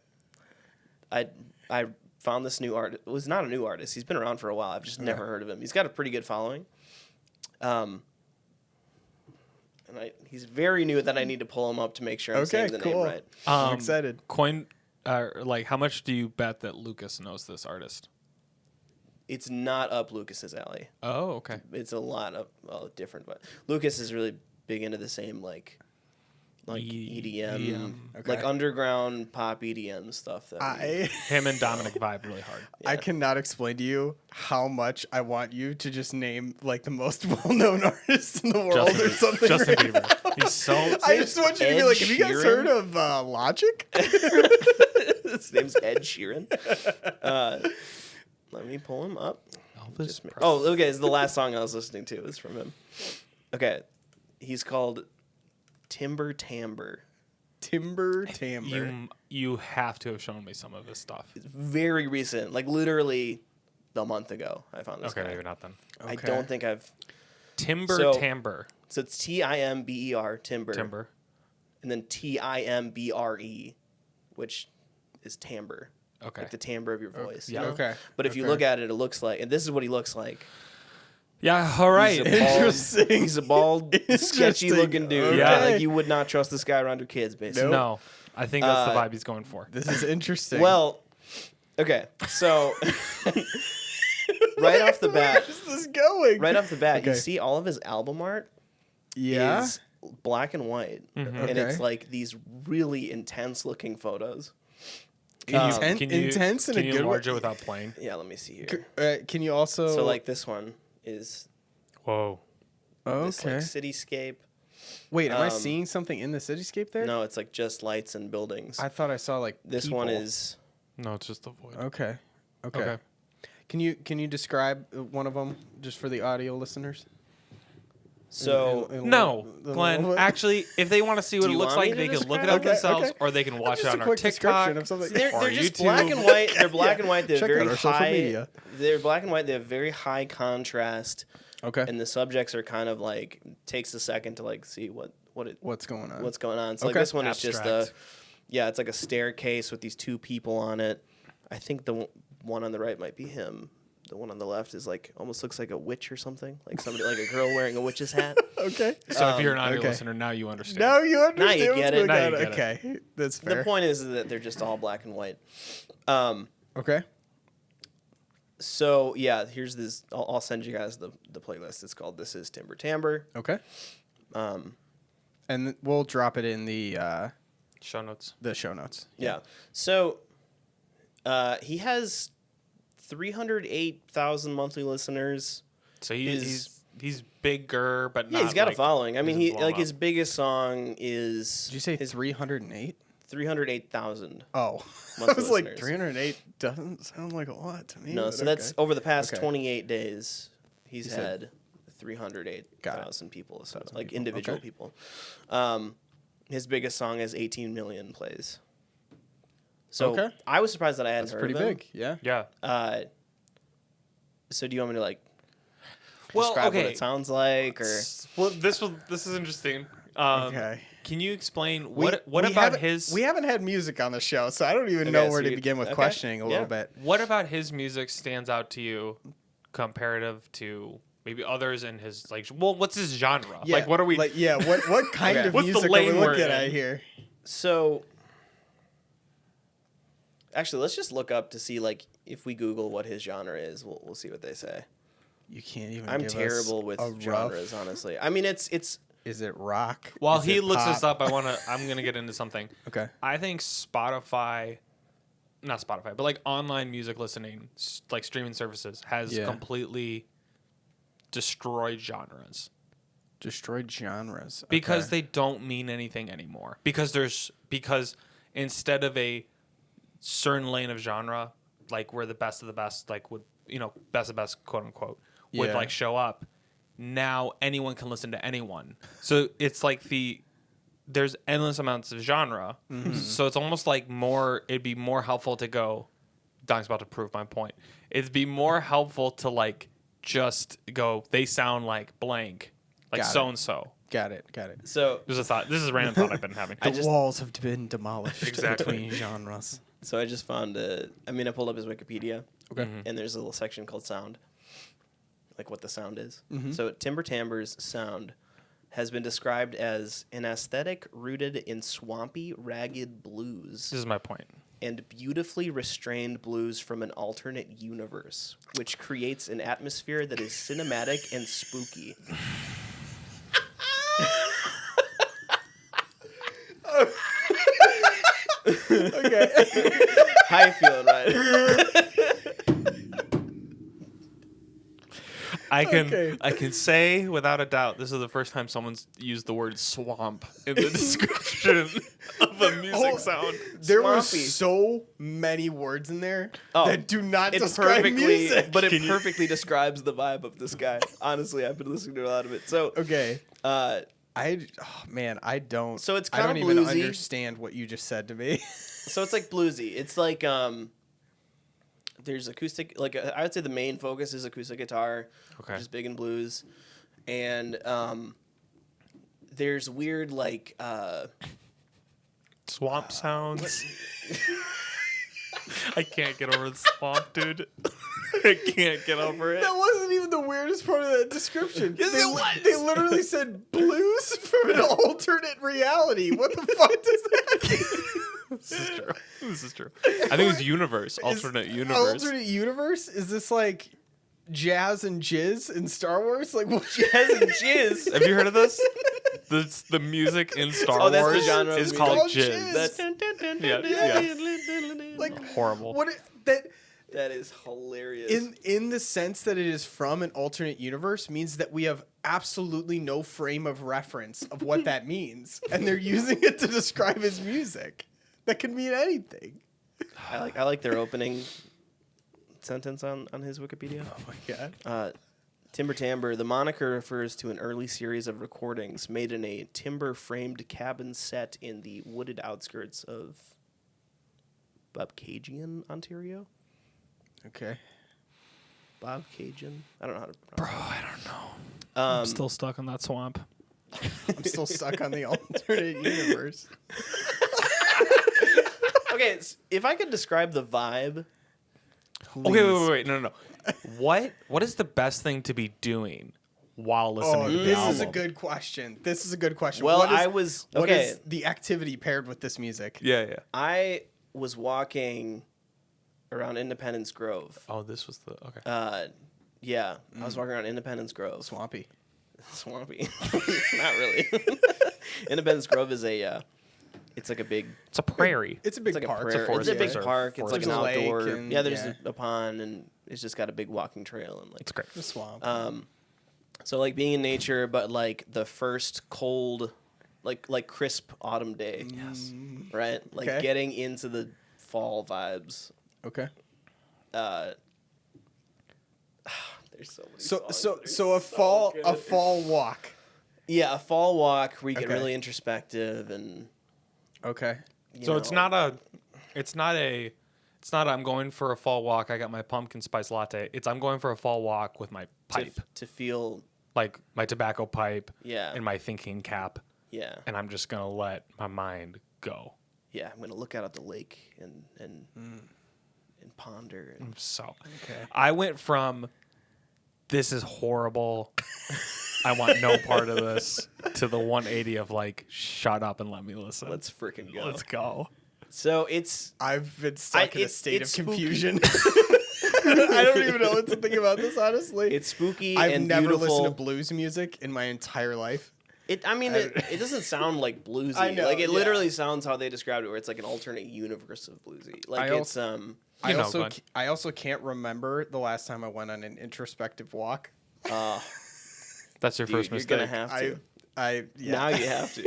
I found this new artist. It was not a new artist. He's been around for a while. I've just never heard of him. He's got a pretty good following. And he's very new that I need to pull him up to make sure I'm saying the name right. I'm excited. How much do you bet that Lucas knows this artist? It's not up Lucas's alley. Oh, okay. It's a lot of different, but Lucas is really big into the same like EDM, like underground pop EDM stuff. Him and Dominic vibe really hard. Yeah. I cannot explain to you how much I want you to just name like the most well-known artist in the world or something. Justin Bieber. He's so. I just want you to be like, have you guys heard of Logic? His name's Ed Sheeran. Let me pull him up. Okay. It's the last song I was listening to is from him. Okay, he's called Timber Timbre. Timber Timbre. You have to have shown me some of his stuff. It's very recent, like literally a month ago. I found this. Okay, guy. maybe not then. I don't think I've. Timber Timbre. So it's Timber. Timber. And then Timbre, which is timbre. Okay. Like the timbre of your voice. Yeah. Okay. But if you look at it, it looks like, and this is what he looks like. Yeah, all right. Interesting. He's a bald, sketchy looking dude. Okay. Yeah, like you would not trust this guy around your kids, basically. No, I think that's the vibe he's going for. This is interesting. Well, okay, so right off the bat. Where is this going? Right off the bat, you Okay. see all of his album art Yeah. is black and white, and it's Okay. like these really intense looking photos. Intense in a Can you good way. enlarge it without playing? Yeah, let me see here. Can you also? So like this one is Whoa. this like okay. cityscape. Wait, am I um, seeing something in the cityscape there? No, it's like just lights and buildings. I thought I saw like This people. one is No, it's just the void. Okay. Okay. Okay. Can you describe one of them just for the audio listeners? so. In No, a Glenn. little bit? actually, if they want to see what Do it you looks want me like, to they can look it describe up it? Okay, themselves, okay. or they can watch Just it a on our quick TikTok. description of something. They're or just YouTube. black and white. They're black Yeah. and white. They're Check out very our social high. media. They're black and white. They have very high contrast, Okay. and the subjects are kind of like takes a second to like see What's going on? what's going on. So like Okay. this one is just Abstract. it's like a staircase with these two people on it. I think the one on the right might be him. The one on the left is like almost looks like a witch or something, like somebody like a girl wearing a witch's hat. Okay. So if you're an audio okay. listener, now you understand. Now you understand. you what's get it. going Now on. you get it. Okay, that's fair. The point is that they're just all black and white. Okay. So yeah, here's this. I'll send you guys the playlist. It's called "This Is Timber Timbre." Okay. And we'll drop it in the Show notes. show notes. Yeah. So he has 308,000 monthly listeners. So His- he's bigger, but Yeah, not he's got like, a following. I mean, isn't he blown like up. his biggest song is Did you say his 308? 308,000. Oh, I Monthly was like listeners. 308 doesn't sound like a lot to me. No, but so that's okay. over the past Okay. 28 days. He's You said- had 308,000 people, so like people. individual Okay. people. His biggest song has 18 million plays. So Okay. I was surprised that I hadn't That's heard pretty of him. big. Yeah. Yeah. So do you want me to like Well, describe okay. what it sounds like, or Well, this is interesting. Okay. Can you explain We about haven't- his? We haven't had music on the show, so I don't even Okay, know so where to you- begin with okay. questioning a Yeah. little bit. What about his music stands out to you, comparative to maybe others in his like? Well, what's his genre? Yeah, Like, what are we? Like, yeah, what kind Okay. of What's the music are lane we we're looking in? at here? so? Actually, let's just look up to see like if we Google what his genre is. We'll see what they say. You can't even. I'm give us terrible with a rough- genres, honestly. I mean, it's Is it rock? While Is he it looks pop? this up, I'm gonna get into something. Okay. I think Spotify, not Spotify, but like online music listening, like streaming services, has Yeah. completely destroyed genres Destroyed genres. because Okay. they don't mean anything anymore. Because instead of a certain lane of genre, like where the best of the best, like would best of best, quote unquote, would Yeah. like show up. Now anyone can listen to anyone. So it's like there's endless amounts of genre. So it's almost like it'd be more helpful to go, Don's about to prove my point. It'd be more helpful to like just go, they sound like blank, like Got it. so-and-so. Got it. so There's a thought. This is a random thought I've been having. The walls have been demolished Exactly. between genres. I just found I pulled up his Wikipedia. Okay. And there's a little section called sound, like what the sound is. Mm-hmm. So Timber Timbre's sound has been described as an aesthetic rooted in swampy, ragged blues This is my point. and beautifully restrained blues from an alternate universe, which creates an atmosphere that is cinematic and spooky. Okay. How you feeling, Ryan? I can say without a doubt this is the first time someone's used the word swamp in the description of a music sound. There were Swampy. so many words in there Oh, that do not It describe perfectly, music. but it perfectly describes the vibe of this guy. Honestly, I've been listening to a lot of it. So, Okay. uh, I don't. So it's I don't kinda even bluesy. understand what you just said to me. so it's like bluesy. It's like there's acoustic. Like I would say the main focus is acoustic guitar, Okay. which is big in blues, and there's weird like Swamp sounds. I can't get over the swamp, dude. I can't get over it. That wasn't even the weirdest part of that description. Yes, they, it was. They literally said blues from an alternate reality. What the fuck does that mean? This is true. This is true. I think it was universe, alternate universe. Alternate universe? Is this like jazz and jizz in Star Wars? Like what? Jazz and jizz. Have you heard of this? The music in Star Oh, that's the Wars genre of is music. called Called jizz. jizz. Yeah. Like Horrible. what? That That is hilarious. in the sense that it is from an alternate universe means that we have absolutely no frame of reference of what that means, and they're using it to describe his music. That could mean anything. I like their opening sentence on his Wikipedia. Oh my god. Timber Timbre, the moniker refers to an early series of recordings made in a timber-framed cabin set in the wooded outskirts of Bobcaygeon, Ontario. Okay. Bobcaygeon? I don't know how to pronounce Bro, I don't know. it. I'm still stuck in that swamp. I'm still stuck on the alternate universe. Okay, if I could describe the vibe. Okay, wait. No. What is the best thing to be doing while listening to the this album? is a good question. Well, What okay. is the activity paired with this music? Yeah. I was walking around Independence Grove. Oh, this was the okay. Yeah, I was walking around Independence Grove. Swampy. Swampy. Not really. Independence Grove is it's like a big. It's a prairie. It's a big It's like park. a prairie. It's forest a big reserve. park. It's like an There's a lake outdoor. and- Yeah, there's yeah. a pond and it's just got a big walking trail and like. It's great. The swamp. So like being in nature, but like the first cold, like crisp autumn day. Yes. Right. Like Okay. getting into the fall vibes. Okay. There's so many. So songs so that are so a fall good. walk. Yeah, a fall walk where you get Okay. really introspective and. Okay. So it's not I'm going for a fall walk. I got my pumpkin spice latte. It's I'm going for a fall walk with my pipe, to feel. like my tobacco pipe, Yeah. and my thinking cap, Yeah. and I'm just gonna let my mind go. Yeah, I'm gonna look out at the lake and ponder. And, So, Okay. I went from this is horrible. I want no part of this to the 180 of like shut up and let me listen. let's freaking go. Let's go. So it's I've been stuck in a it's- state of it's spooky. confusion. I don't even know what to think about this, honestly. it's spooky I've and never beautiful. listened to blues music in my entire life. It doesn't sound like bluesy. I know, like it yeah. literally sounds how they described it, where it's like an alternate universe of bluesy. Like I it's You know, Glenn. I also can't remember the last time I went on an introspective walk. That's your dude, first you're mistake. gonna have to. Yeah. Now you have to.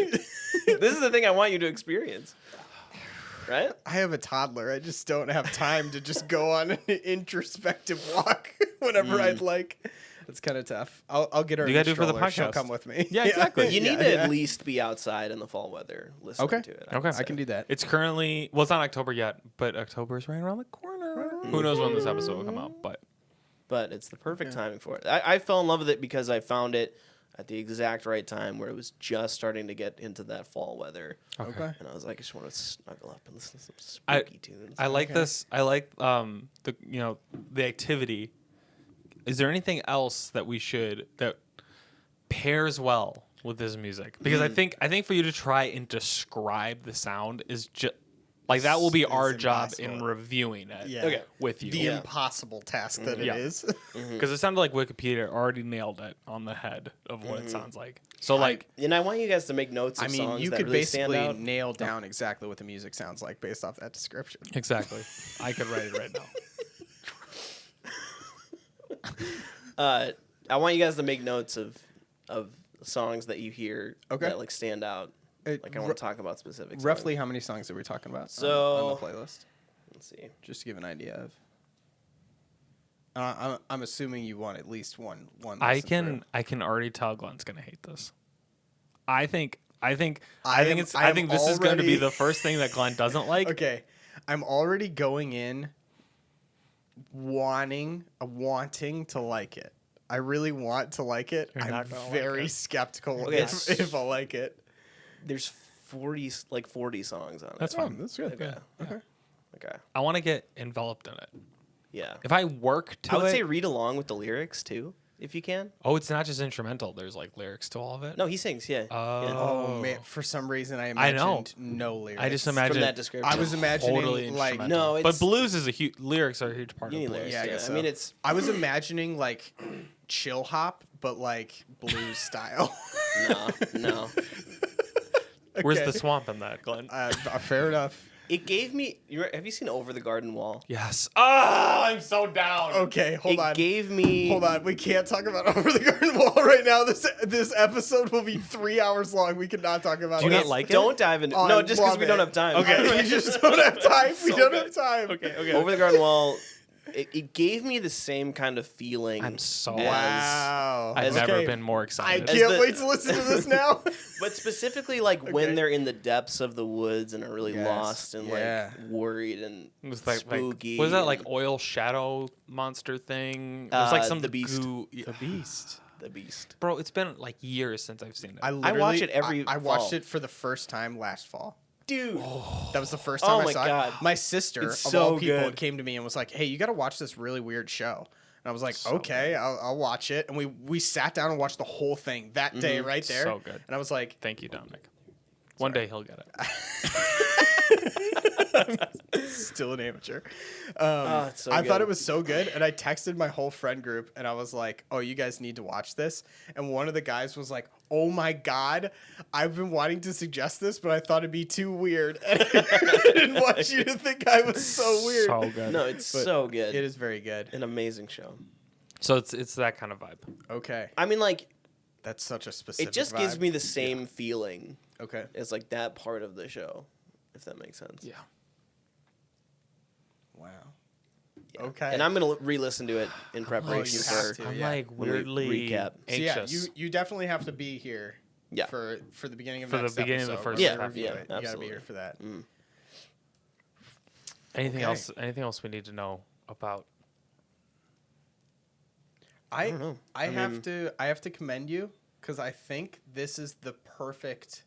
This is the thing I want you to experience. Right? I have a toddler. I just don't have time to just go on an introspective walk whenever I'd like. It's kind of tough. I'll get her. You in gotta do it for the stroller. She'll podcast. come with me. Yeah, exactly. You need Yeah, to yeah. at least be outside in the fall weather listening Okay. to it. Okay. would I can say. do that. It's currently it's not October yet, but October is right around the corner. Who knows when this episode will come out? But It's the perfect timing for it. I fell in love with it because I found it at the exact right time where it was just starting to get into that fall weather. Okay. And I was like, I just want to snuggle up and listen to some I- spooky tunes. I like this. I like the activity. Is there anything else that pairs well with this music? Because I think for you to try and describe the sound is just like that will be It's our job impossible. in reviewing it. Yeah. Okay. With you. The Yeah. impossible task that Yeah. it is. Because it sounded like Wikipedia already nailed it on the head of what it sounds like. So like And I want you guys to make notes of I mean, songs you that could really stand basically out. nail down exactly what the music sounds like based off that description. exactly. I could write it right now. I want you guys to make notes of songs that you hear Okay. that like stand out. Like I want to talk about specifics. Roughly, how many songs are we talking about So- on the playlist? Let's see. Just to give an idea of. I'm assuming you want at least one. I listen can already tell Glenn's gonna hate this. I think I this am is going to be already- the first thing that Glenn doesn't like. through. Okay, I'm already going in wanting to like it. I really want to like it. You're I'm not gonna like very it. skeptical Okay, if I like it. There's 40 songs on it. That's fine. That's good. Okay. Okay. Okay. I want to get enveloped in it. Yeah. If I work to I would it, say read along with the lyrics too. if you can. Oh, it's not just instrumental. There's like lyrics to all of it. No, he sings. Yeah. Oh man! For some reason, I imagined no lyrics. I just imagined from that description. I was imagining totally like instrumental. No, but it's- blues is a huge lyrics are a huge part You of need blues. lyrics. Yeah, I Yeah, guess I so. mean, it's I was imagining like chill hop, but like blues style. no. Where's Okay. the swamp in that, Glenn? Fair enough. It gave me. Have you seen Over the Garden Wall? Yes. Oh, I'm so down. Okay, hold on. Gave me. Hold on, we can't talk about Over the Garden Wall right now. This episode will be 3 hours long. We cannot talk about Do you it. not like it? Don't dive into. Oh, No, I just because love we don't it. have time. Okay. We just don't have time. We So don't good. have time. Okay. Over the Garden Wall. It gave me the same kind of feeling. I'm so as- Wow. I've Okay. never been more I excited. can't the- wait to listen to this now. But specifically, like Okay. when they're in the depths of the woods and are really Yes. lost and Yeah. like worried and It was like spooky. what was that and like oil shadow monster thing? It was like some The Beast. goo. The Beast. the Beast. Bro, it's been like years since I've seen it. I watch it every I watched fall. it for the first time last fall. Dude. That was the first Oh time I my saw God. it. My sister, It's of so all people, good. came to me and was like, "Hey, you got to watch this really weird show." And I was like, "Okay, I'll watch it." And we sat down and watched the whole thing that day right there. So good. And I was like, Thank you, Dominic. One day he'll get it. still an amateur. It's so I thought good. it was so good, and I texted my whole friend group, and I was like, "Oh, you guys need to watch this." And one of the guys was like, "Oh my god, I've been wanting to suggest this, but I thought it'd be too weird, and I didn't want you to think I was so weird." So good. No, it's But so good. It is very good. An amazing show. So it's that kind of vibe. Okay, I mean, like, that's such a specific. it just gives vibe. me the same feeling Okay. as like that part of the show, if that makes sense. Yeah. Wow. Yeah. Okay. And I'm gonna re-listen to it in you preparation have for. to. I'm yeah. like When we weirdly recap. So yeah, anxious. you definitely have to be here. Yeah. For the beginning of For the next beginning of the episode first when half. we review Yeah, it. You gotta be absolutely. here for that. Anything Okay. else? Anything else we need to know about? I don't know. I I have mean- to commend you because I think this is the perfect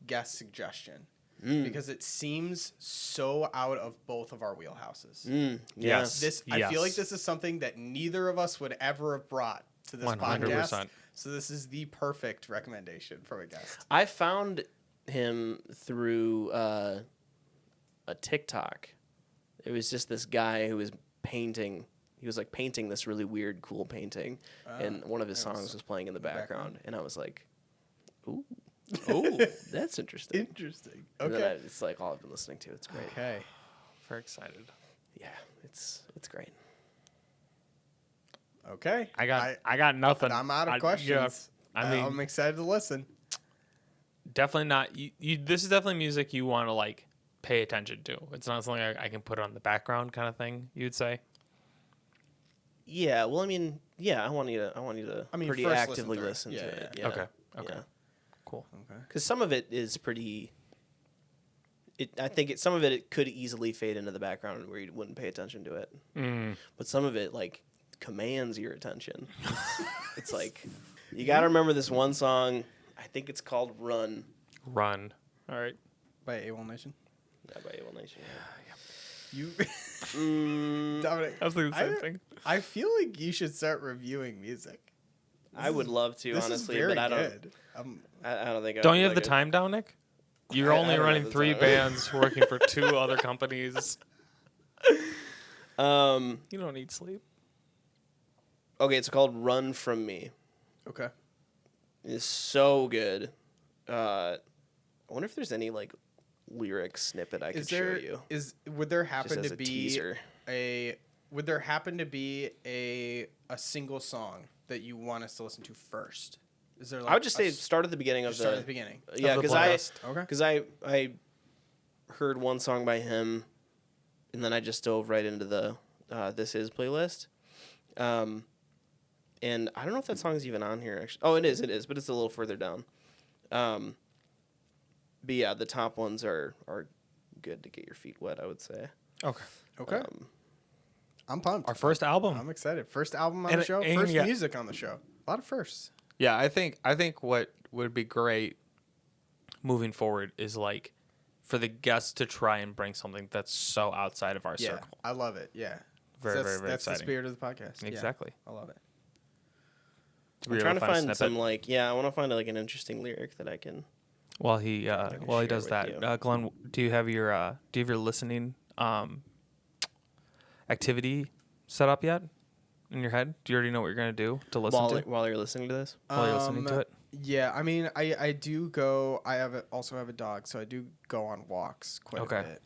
guest suggestion because it seems so out of both of our wheelhouses. Yeah. Yes. I feel like Yes. this is something that neither of us would ever have brought to this 100%. podcast. So this is the perfect recommendation from a guest. I found him through a TikTok. It was just this guy who was painting. He was like painting this really weird, cool painting, and one of his songs was playing in the background. And I was like, "Ooh, oh, that's interesting." Interesting. And then Okay. it's like all I've been listening to. It's great. Okay. Very excited. Yeah, it's great. Okay. I got nothing. I'm out of yeah, questions. I mean, I'm excited to listen. definitely not. You this is definitely music you want to like pay attention to. It's not something I can put on the background kind of thing. You'd say. Yeah, well, I mean, yeah, I want you to pretty first actively listen listen through to it. it. Yeah. Yeah. Okay. Okay. Yeah. Cool. Okay. Because some of it is pretty. I think some of it could easily fade into the background where you wouldn't pay attention to it. But some of it like commands your attention. It's like you got to remember this one song. I think it's called "Run." Run. All right. By A1 Nation. Yeah, by A1 Nation. You, Mm, Dominic. I was thinking the same thing. I feel like you should start reviewing music. I would love to, This honestly, is very but I don't. good. I don't think. Don't you have the time down, Nick? You're I only don't running have the 3 time. bands, working for 2 other companies. Okay, You don't need sleep. it's called "Run From Me." Okay. It's so good. I wonder if there's any like lyric snippet I could show you. Would there Just happen as to a be teaser. would there happen to be a single song that you want us to listen to first? Is there like I would just say start at the beginning of start at the beginning? Yeah, of the because playlist. I heard one song by him, and then I just dove right into the This Is playlist. And I don't know if that song's even on here actually. Oh, it is, but it's a little further down. But yeah, the top ones are good to get your feet wet, I would say. Okay. Okay. I'm pumped. Our first album. I'm excited. First album on And- the show. and First yeah. music on the show. A lot of firsts. Yeah, I think what would be great moving forward is like for the guests to try and bring something that's so outside of our Yeah, circle. I love it. Yeah. Very, that's, very, very that's exciting. the spirit of the podcast. Yeah, Exactly. I love it. I'm trying to find some I want to find like an interesting lyric that I can. While he does that, Glenn, do you have your listening activity set up yet in your head? Do you already know what you're gonna do to listen to while you're listening to this? While you're listening to it? Yeah, I mean, I do go. I also have a dog, so I do go on walks quite a bit.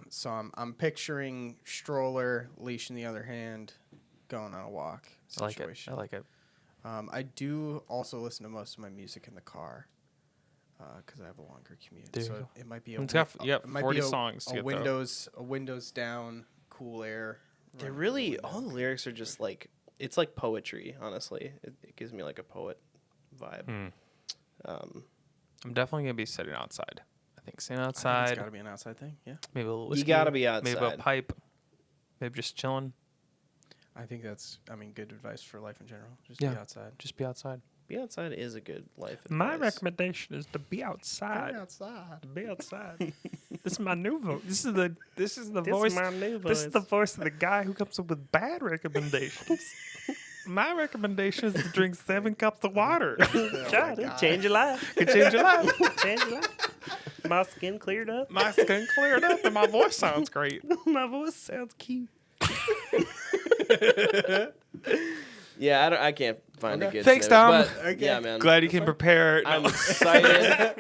So I'm picturing stroller, leash in the other hand, going on a walk situation. I like it. I do also listen to most of my music in the car because I have a longer commute. So it might be 40 songs. A windows down, cool air. They're really all the lyrics are just like it's like poetry. Honestly, it gives me like a poet vibe. I'm definitely gonna be sitting outside. I think sitting outside. It's got to be an outside thing. Yeah. Maybe a little whiskey. You got to be outside. Maybe a pipe. Maybe just chilling. I think that's good advice for life in general. Just be outside. Just be outside. Be outside is a good life advice. My recommendation is to be outside. Be outside. This is my new voice. This is the voice. Is my new voice. This is the voice of the guy who comes up with bad recommendations. My recommendation is to drink 7 cups of water. Change your life. Could change your life. Change your life. My skin cleared up. My skin cleared up, and my voice sounds great. My voice sounds cute. Yeah, I can't find a good. Thanks, Dom. Yeah, man. Glad you can prepare. I'm excited.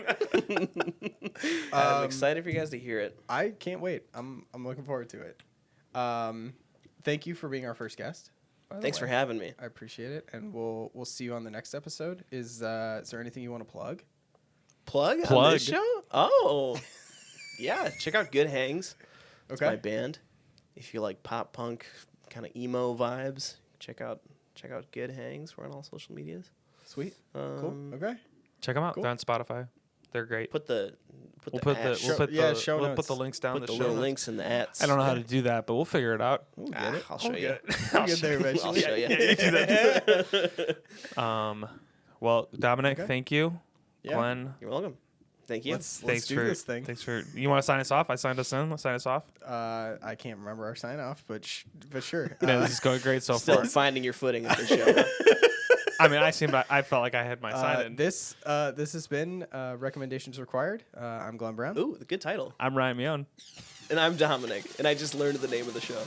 I'm excited for you guys to hear it. I can't wait. I'm looking forward to it. Thank you for being our first guest. Thanks for having me. I appreciate it, and we'll see you on the next episode. Is there anything you want to plug? Plug on this show? Oh, yeah. Check out Good Hangs. It's my band. If you like pop punk kind of emo vibes, check out Good Hangs. We're on all social medias. Sweet. Cool. Okay. Check them out. Cool. They're on Spotify. They're great. We'll put the links down. Put the little links in the ads. I don't know how to do that, but we'll figure it out. We'll get it. I'll show you. I'll show you. I'll show you. Yeah, you do that. Well, Dominic, thank you. Yeah. Glenn, you're welcome. Thank you. Let's do this thing. Thanks for. You want to sign us off? I signed us in. Let's sign us off. I can't remember our sign off, but sure. This is going great so Still far. finding your footing with the show. I mean, I felt like I had my sign in. This has been Recommendations Required. I'm Glenn Brown. Ooh, good title. I'm Ryan Mion. And I'm Dominic, and I just learned the name of the show.